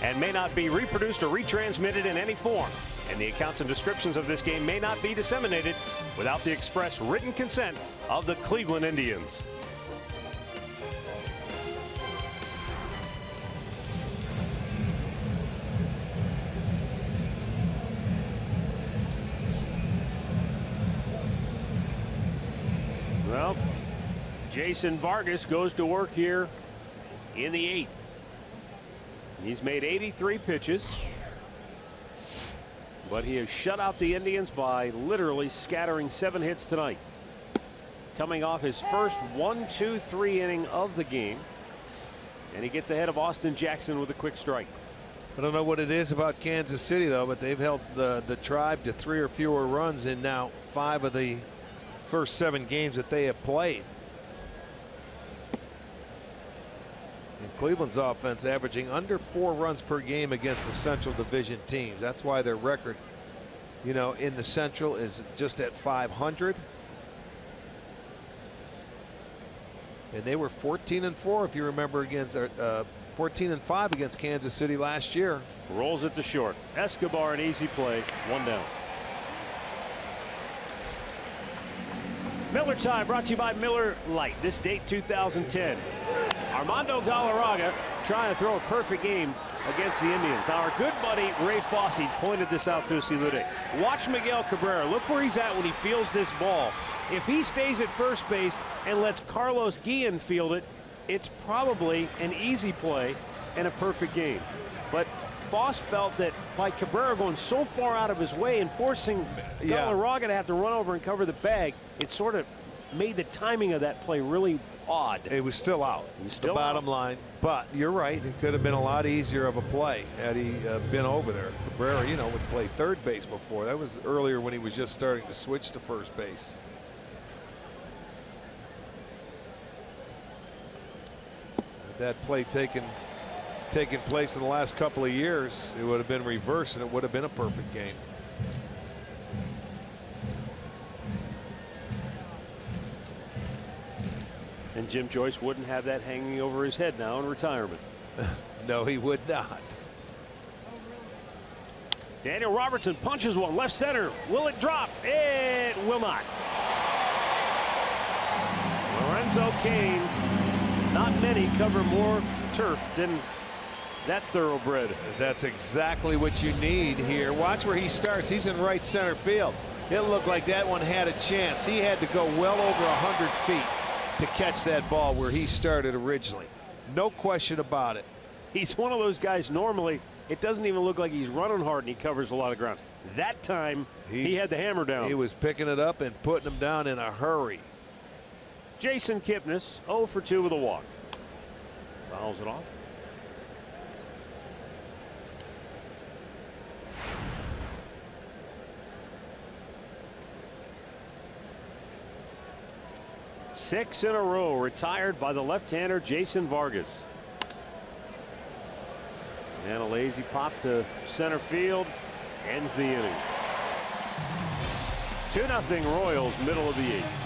And may not be reproduced or retransmitted in any form. And the accounts and descriptions of this game may not be disseminated without the express written consent of the Cleveland Indians. Well, Jason Vargas goes to work here in the 8th. He's made 83 pitches, but he has shut out the Indians by literally scattering 7 hits tonight. Coming off his first 1-2-3 inning of the game, and he gets ahead of Austin Jackson with a quick strike. I don't know what it is about Kansas City, though, but they've held the Tribe to 3 or fewer runs in now 5 of the first 7 games that they have played. And Cleveland's offense averaging under 4 runs per game against the Central Division teams. That's why their record, you know, in the Central is just at 500. And they were 14-4, if you remember, against 14-5 against Kansas City last year. Rolls it to short. Escobar, an easy play, 1 down. Miller time brought to you by Miller Lite. This date 2010. Armando Galarraga trying to throw a perfect game against the Indians. Now our good buddy Ray Fosse pointed this out to us the other day. Watch Miguel Cabrera. Look where he's at when he fields this ball. If he stays at first base and lets Carlos Guillen field it, it's probably an easy play and a perfect game. But Fosse felt that by Cabrera going so far out of his way and forcing Galarraga to have to run over and cover the bag, it sort of made the timing of that play really odd. It was still out. The bottom line. But you're right. It could have been a lot easier of a play had he been over there. Cabrera, you know, would play third base before. That was earlier when he was just starting to switch to first base. That play taking place in the last couple of years, it would have been reversed and it would have been a perfect game. And Jim Joyce wouldn't have that hanging over his head now in retirement. No, he would not. Daniel Robertson punches one left center. Will it drop? It will not. Lorenzo Cain. Not many cover more turf than that thoroughbred. That's exactly what you need here. Watch where he starts. He's in right center field. It looked like that one had a chance. He had to go well over 100 feet to catch that ball where he started originally. No question about it. He's one of those guys, normally it doesn't even look like he's running hard and he covers a lot of ground. That time he had the hammer down. He was picking it up and putting them down in a hurry. Jason Kipnis 0 for 2 with a walk. Fouls it off. Six in a row retired by the left-hander Jason Vargas. And a lazy pop to center field ends the inning. 2-0 Royals, middle of the 8th.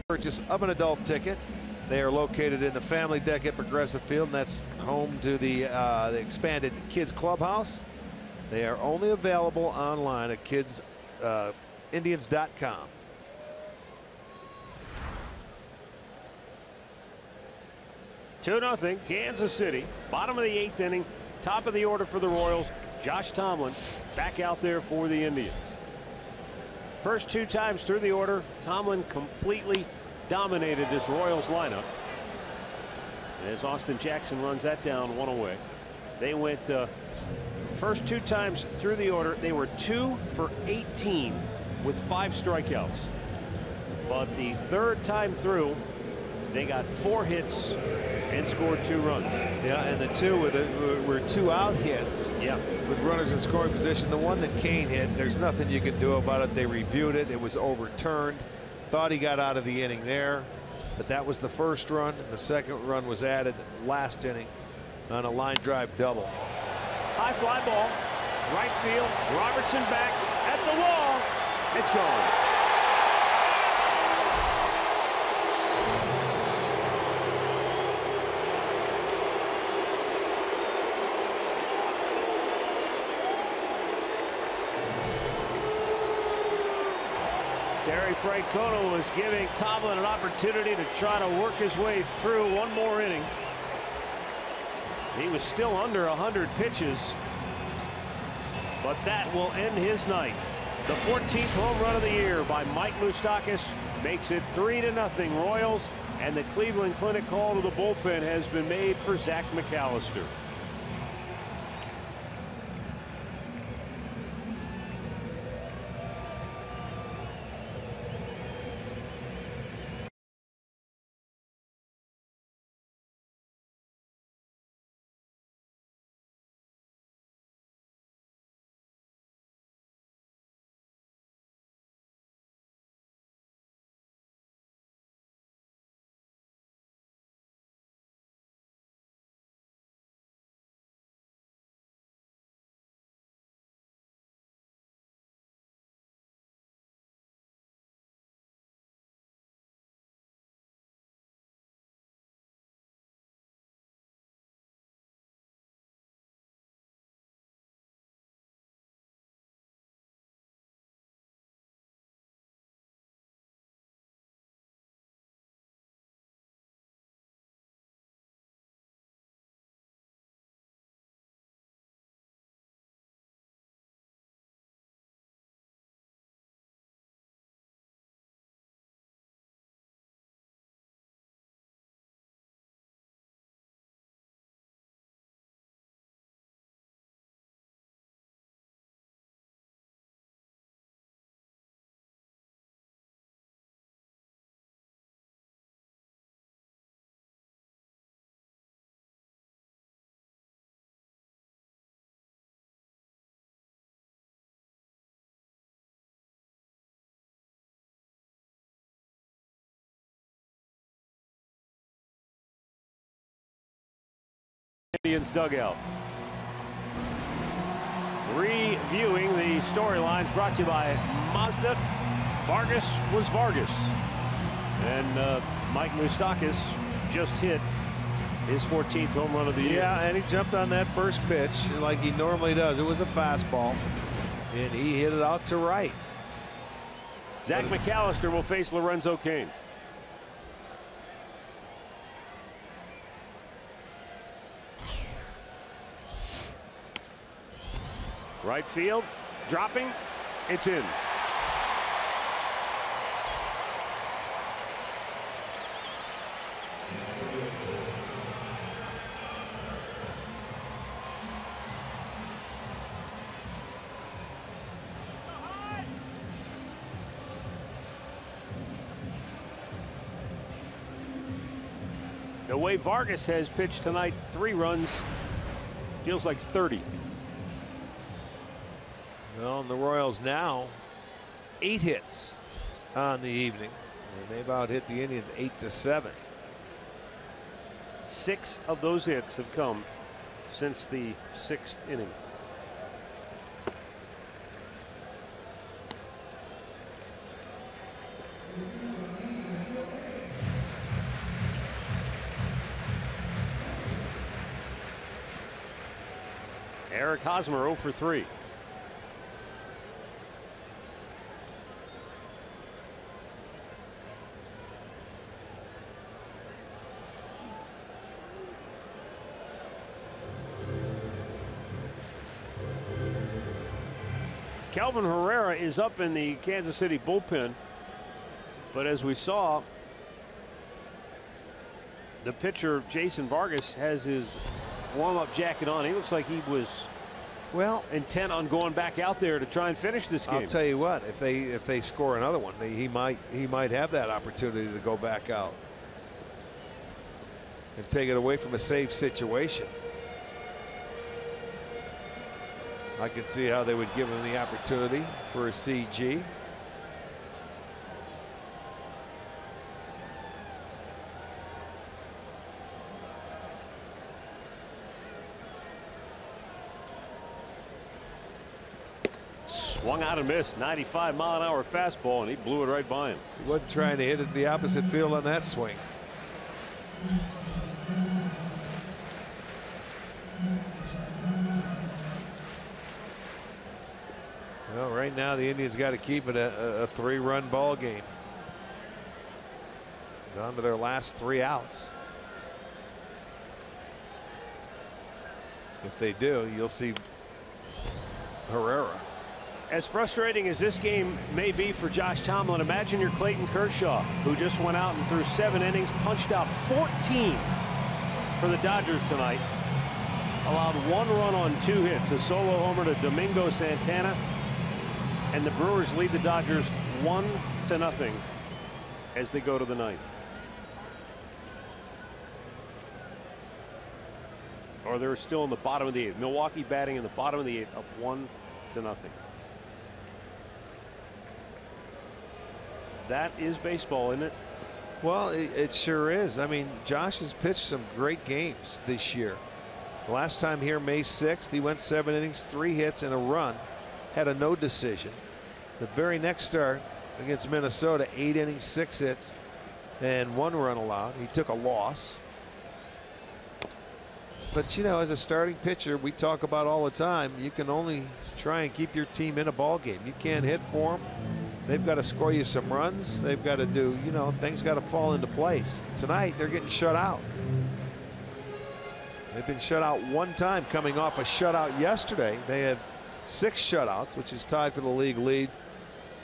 Purchase of an adult ticket. They are located in the Family Deck at Progressive Field, and that's home to the expanded Kids Clubhouse. They are only available online at kidsindians.com. Two 2-0 Kansas City. Bottom of the 8th inning. Top of the order for the Royals. Josh Tomlin back out there for the Indians. First 2 times through the order, Tomlin completely dominated this Royals lineup. As Austin Jackson runs that down 1 away. They went first 2 times through the order, they were 2 for 18 with 5 strikeouts. But the 3rd time through, they got 4 hits and scored 2 runs. Yeah, and the 2 were 2 out hits. Yeah. With runners in scoring position. The one that Kane hit, there's nothing you can do about it. They reviewed it. It was overturned. Thought he got out of the inning there, but that was the first run. The second run was added last inning on a line drive double. High fly ball, right field. Robertson back at the wall. It's gone. Terry Francona was giving Tomlin an opportunity to try to work his way through one more inning. He was still under 100 pitches, but that will end his night. The 14th home run of the year by Mike Moustakas makes it 3-0 Royals, and the Cleveland Clinic call to the bullpen has been made for Zach McAllister. Indians dugout. Reviewing the storylines brought to you by Mazda. Vargas was Vargas. And Mike Moustakas just hit his 14th home run of the year. Yeah, and he jumped on that first pitch like he normally does. It was a fastball, and he hit it out to right. Zach McAllister will face Lorenzo Cain. Right field, dropping, it's in. The way Vargas has pitched tonight, 3 runs, feels like 30. Well, and the Royals now 8 hits on the evening, and they've out hit the Indians 8-7. 6 of those hits have come since the 6th inning. Eric Hosmer 0 for 3. Kelvin Herrera is up in the Kansas City bullpen, but as we saw, the pitcher Jason Vargas has his warm-up jacket on. He looks like he was intent on going back out there to try and finish this game. I'll tell you what, if they score another one, he might have that opportunity to go back out and take it away from a safe situation. I can see how they would give him the opportunity for a CG. Swung out and missed. 95-mile-an-hour fastball, and he blew it right by him. He wasn't trying to hit it the opposite field on that swing. Well, right now the Indians got to keep it a 3-run ball game. Down to their last 3 outs. If they do, you'll see Herrera. As frustrating as this game may be for Josh Tomlin, imagine you're Clayton Kershaw, who just went out and threw 7 innings, punched out 14 for the Dodgers tonight. Allowed 1 run on 2 hits, a solo homer to Domingo Santana. And the Brewers lead the Dodgers 1-0 as they go to the 9th. Or they're still in the bottom of the 8th. Milwaukee batting in the bottom of the 8th, up 1-0. That is baseball, isn't it? Well, it sure is. I mean, Josh has pitched some great games this year. The last time here, May 6th, he went 7 innings, 3 hits, and a run. Had a no decision. The very next start against Minnesota, 8 innings, 6 hits, and 1 run allowed. He took a loss. But, you know, as a starting pitcher, we talk about all the time, you can only try and keep your team in a ball game. You can't hit for them. They've got to score you some runs. They've got to do, you know, things got to fall into place. Tonight, they're getting shut out. They've been shut out 1 time, coming off a shutout yesterday. They had 6 shutouts, which is tied for the league lead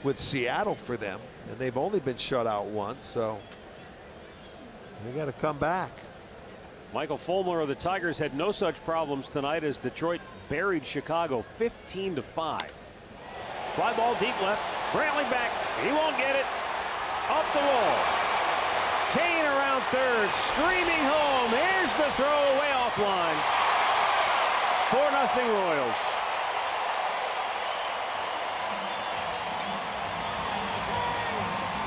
with Seattle for them, and they've only been shut out once, so they got to come back. Michael Fulmer of the Tigers had no such problems tonight as Detroit buried Chicago 15-5. Fly ball deep left. Brantley back. He won't get it. Up the wall. Kane around third, screaming home. Here's the throw way offline. 4-0 Royals.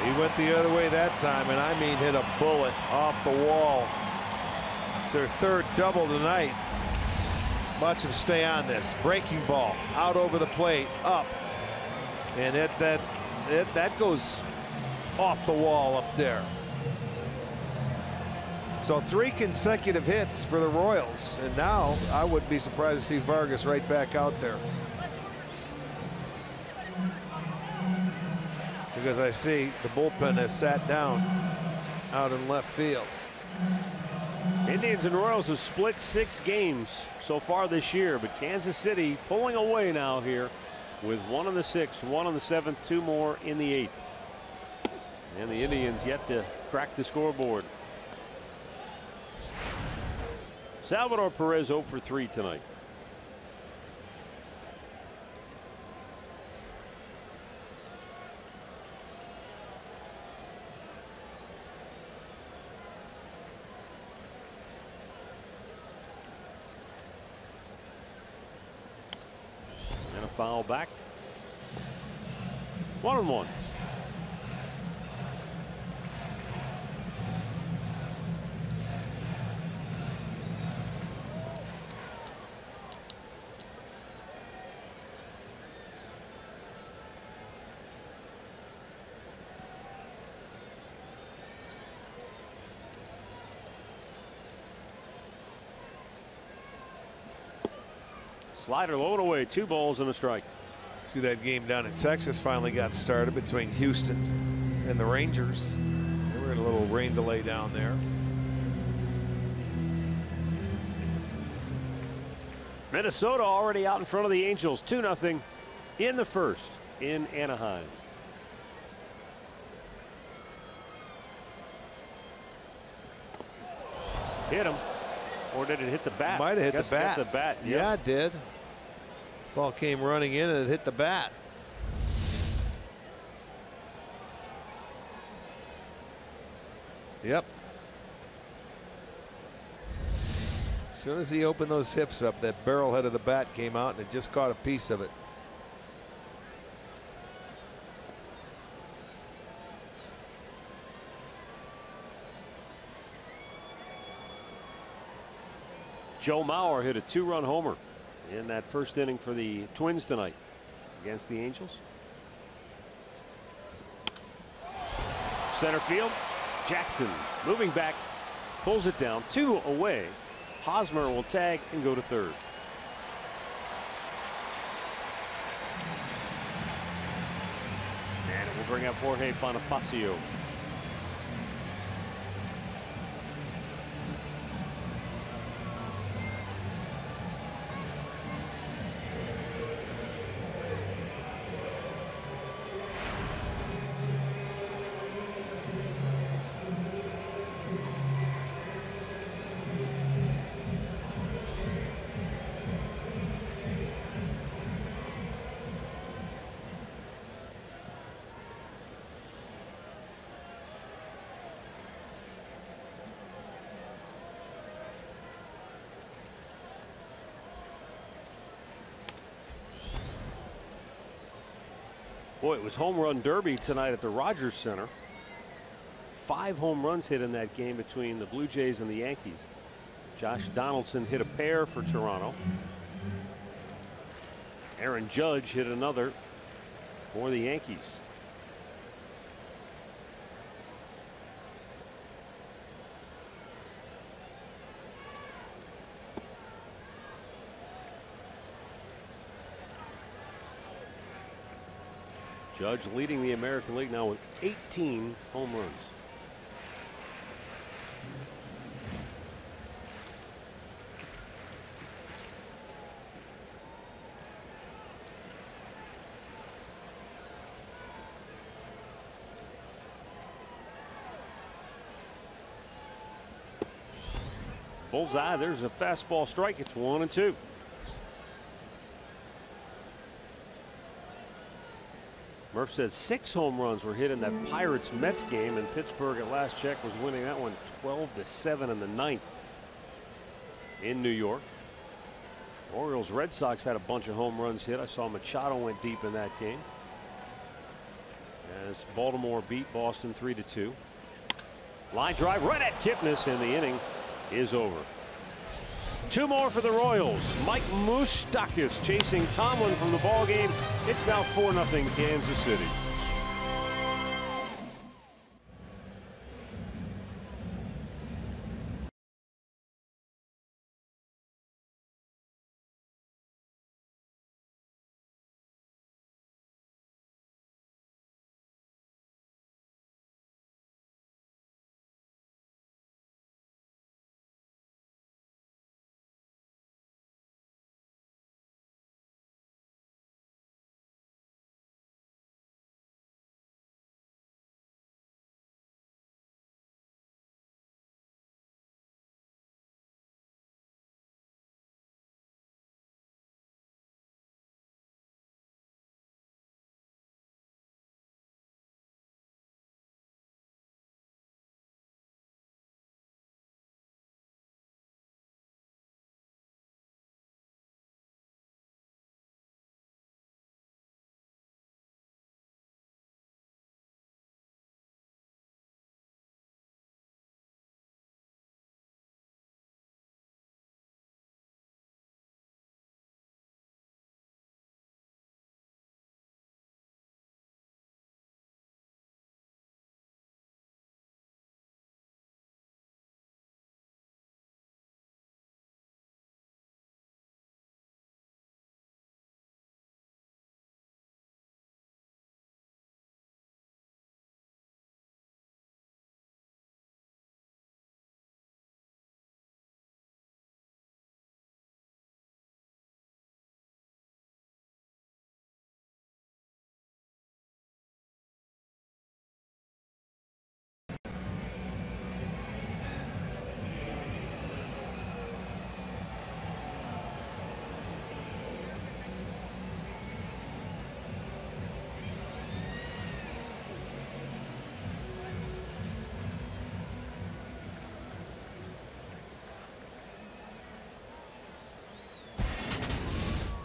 He went the other way that time, and I mean hit a bullet off the wall. It's their 3rd double tonight. Watch him stay on this. Breaking ball out over the plate, up, and that goes off the wall up there. So 3 consecutive hits for the Royals, and now I wouldn't be surprised to see Vargas right back out there, because I see the bullpen has sat down out in left field. Indians and Royals have split 6 games so far this year, but Kansas City pulling away now here with 1 in the 6th, 1 in the 7th, 2 more in the 8th. And the Indians yet to crack the scoreboard. Salvador Perez 0 for 3 tonight. And a foul back. 1-1. Slider low and away, 2 balls and a strike. See that game down in Texas finally got started between Houston and the Rangers. They were in a little rain delay down there. Minnesota already out in front of the Angels, 2-0 in the 1st in Anaheim. Hit him. Or did it hit the bat? Might have hit the bat. Hit the bat. Yep. Yeah, it did. Ball came running in and it hit the bat. Yep. As soon as he opened those hips up, that barrel head of the bat came out and it just caught a piece of it. Joe Mauer hit a 2-run homer in that 1st inning for the Twins tonight against the Angels. Center field, Jackson moving back, pulls it down, 2 away. Hosmer will tag and go to 3rd. And it will bring up Jorge Bonifacio. Boy, it was home run derby tonight at the Rogers Center. 5 home runs hit in that game between the Blue Jays and the Yankees. Josh Donaldson hit a pair for Toronto. Aaron Judge hit another for the Yankees. Judge leading the American League now with 18 home runs. Bullseye, there's a fastball strike. It's 1-2. Murph says 6 home runs were hit in that Pirates-Mets game, and Pittsburgh at last check was winning that one 12-7 in the 9th in New York. Orioles Red Sox had a bunch of home runs hit. I saw Machado went deep in that game as Baltimore beat Boston 3-2. Line drive right at Kipnis, and the inning is over. Two more for the Royals. Mike Moustakas chasing Tomlin from the ballgame. It's now 4-0 Kansas City.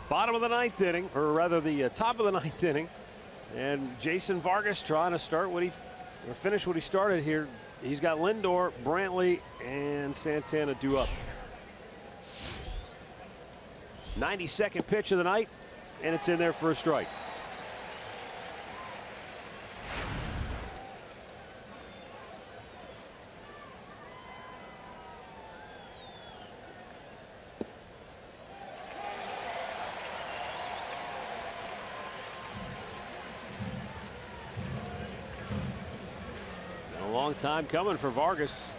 Bottom of the ninth inning, or rather the top of the ninth inning, and Jason Vargas trying to start what finish what he started here. He's got Lindor, Brantley, and Santana due up. 92nd pitch of the night, and it's in there for a strike. Long time coming for Vargas.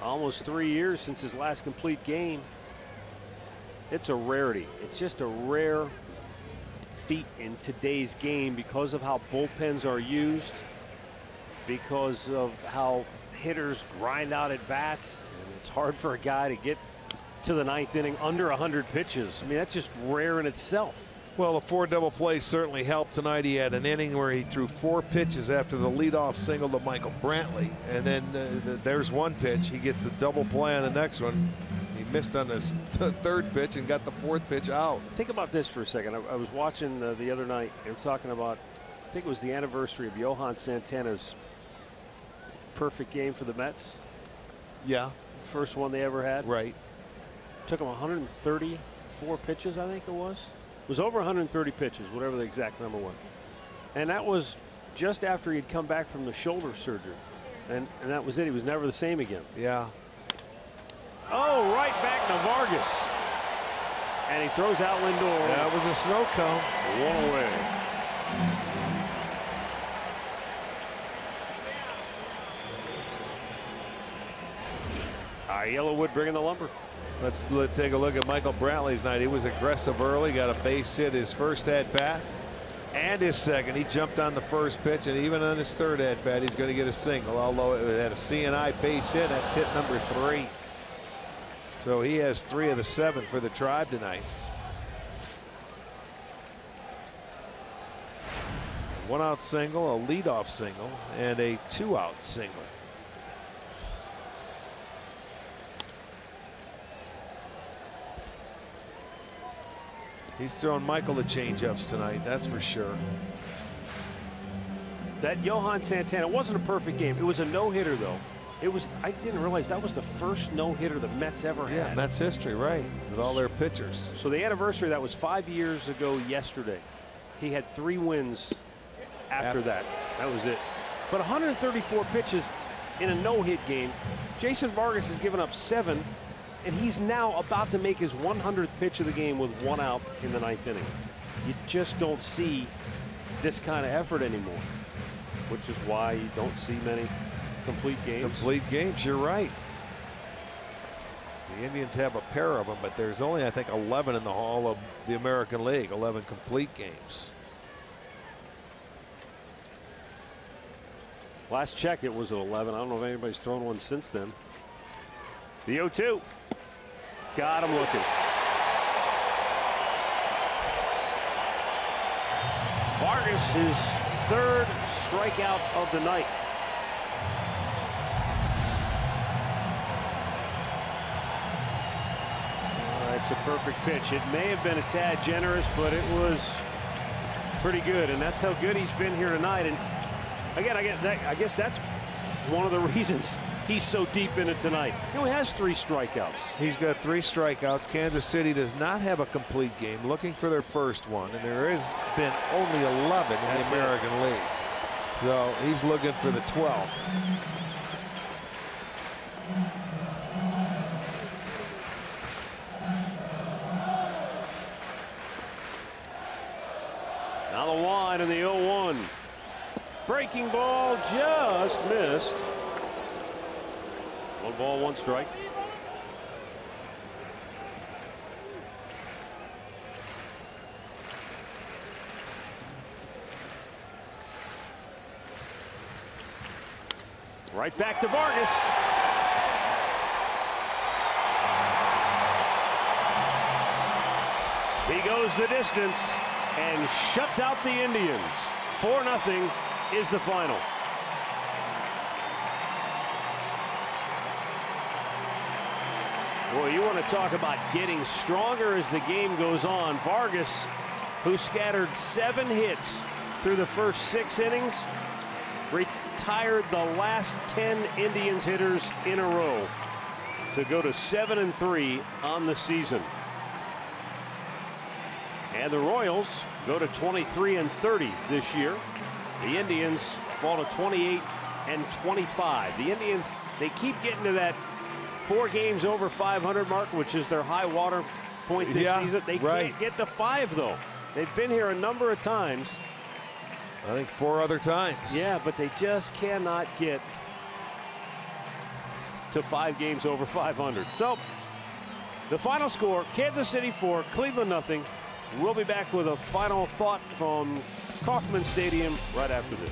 Almost 3 years since his last complete game. It's a rarity. It's just a rare feat in today's game because of how bullpens are used, because of how hitters grind out at bats. And it's hard for a guy to get to the ninth inning under 100 pitches. I mean, that's just rare in itself. Well, the 4 double play certainly helped tonight. He had an inning where he threw 4 pitches after the leadoff single to Michael Brantley, and then there's 1 pitch. He gets the double play on the next one. He missed on his 3rd pitch and got the 4th pitch out. Think about this for a second. I was watching the other night. They were talking about, I think it was the anniversary of Johan Santana's perfect game for the Mets. Yeah. First one they ever had. Right. Took him 134 pitches, I think it was. It was over 130 pitches, whatever the exact number was. And that was just after he'd come back from the shoulder surgery. And that was it. He was never the same again. Yeah. Oh, right back to Vargas. And he throws out Lindor. That was a snow cone. 1 away. Yellowwood bringing the lumber. Let's take a look at Michael Brantley's night. He was aggressive early, got a base hit his first at bat and his second. He jumped on the first pitch, and even on his 3rd at bat, he's going to get a single. Although it had a CNI base hit, that's hit number 3. So he has 3 of the 7 for the Tribe tonight. 1-out single, a leadoff single, and a 2-out single. He's throwing Michael the changeups tonight, that's for sure. That Johan Santana wasn't a perfect game. It was a no-hitter, though. I didn't realize that was the first no-hitter the Mets ever had. Yeah, Mets history, right, with all their pitchers. So the anniversary, that was 5 years ago yesterday. He had 3 wins after that. That was it. But 134 pitches in a no-hit game. Jason Vargas has given up 7, and he's now about to make his 100th pitch of the game with 1 out in the 9th inning. You just don't see this kind of effort anymore, which is why you don't see many complete games. Complete games, you're right. The Indians have a pair of them, but there's only, I think, 11 in the Hall of the American League, 11 complete games. Last check, it was at 11. I don't know if anybody's thrown one since then. The 0-2. Got him looking. Vargas, his 3rd strikeout of the night. It's a perfect pitch. It may have been a tad generous, but it was pretty good, and that's how good he's been here tonight. And again, I guess that's one of the reasons he's so deep in it tonight. He only has 3 strikeouts. He's got 3 strikeouts. Kansas City does not have a complete game, looking for their first one, and there has been only 11 in the American League. So he's looking for the 12th. Now the wide and the 0-1. Breaking ball just missed. 1 ball, 1 strike. Right back to Vargas. He goes the distance and shuts out the Indians. 4-0 is the final. Well, you want to talk about getting stronger as the game goes on. Vargas, who scattered 7 hits through the first 6 innings, retired the last 10 Indians hitters in a row to go to 7-3 on the season. And the Royals go to 23-30 this year. The Indians fall to 28-25. The Indians, they keep getting to that 4 games over 500 mark, which is their high water point this season. They can't get to 5 though. They've been here a number of times. I think 4 other times. Yeah, but they just cannot get to 5 games over 500. So the final score: Kansas City 4, Cleveland 0. We'll be back with a final thought from Kauffman Stadium right after this.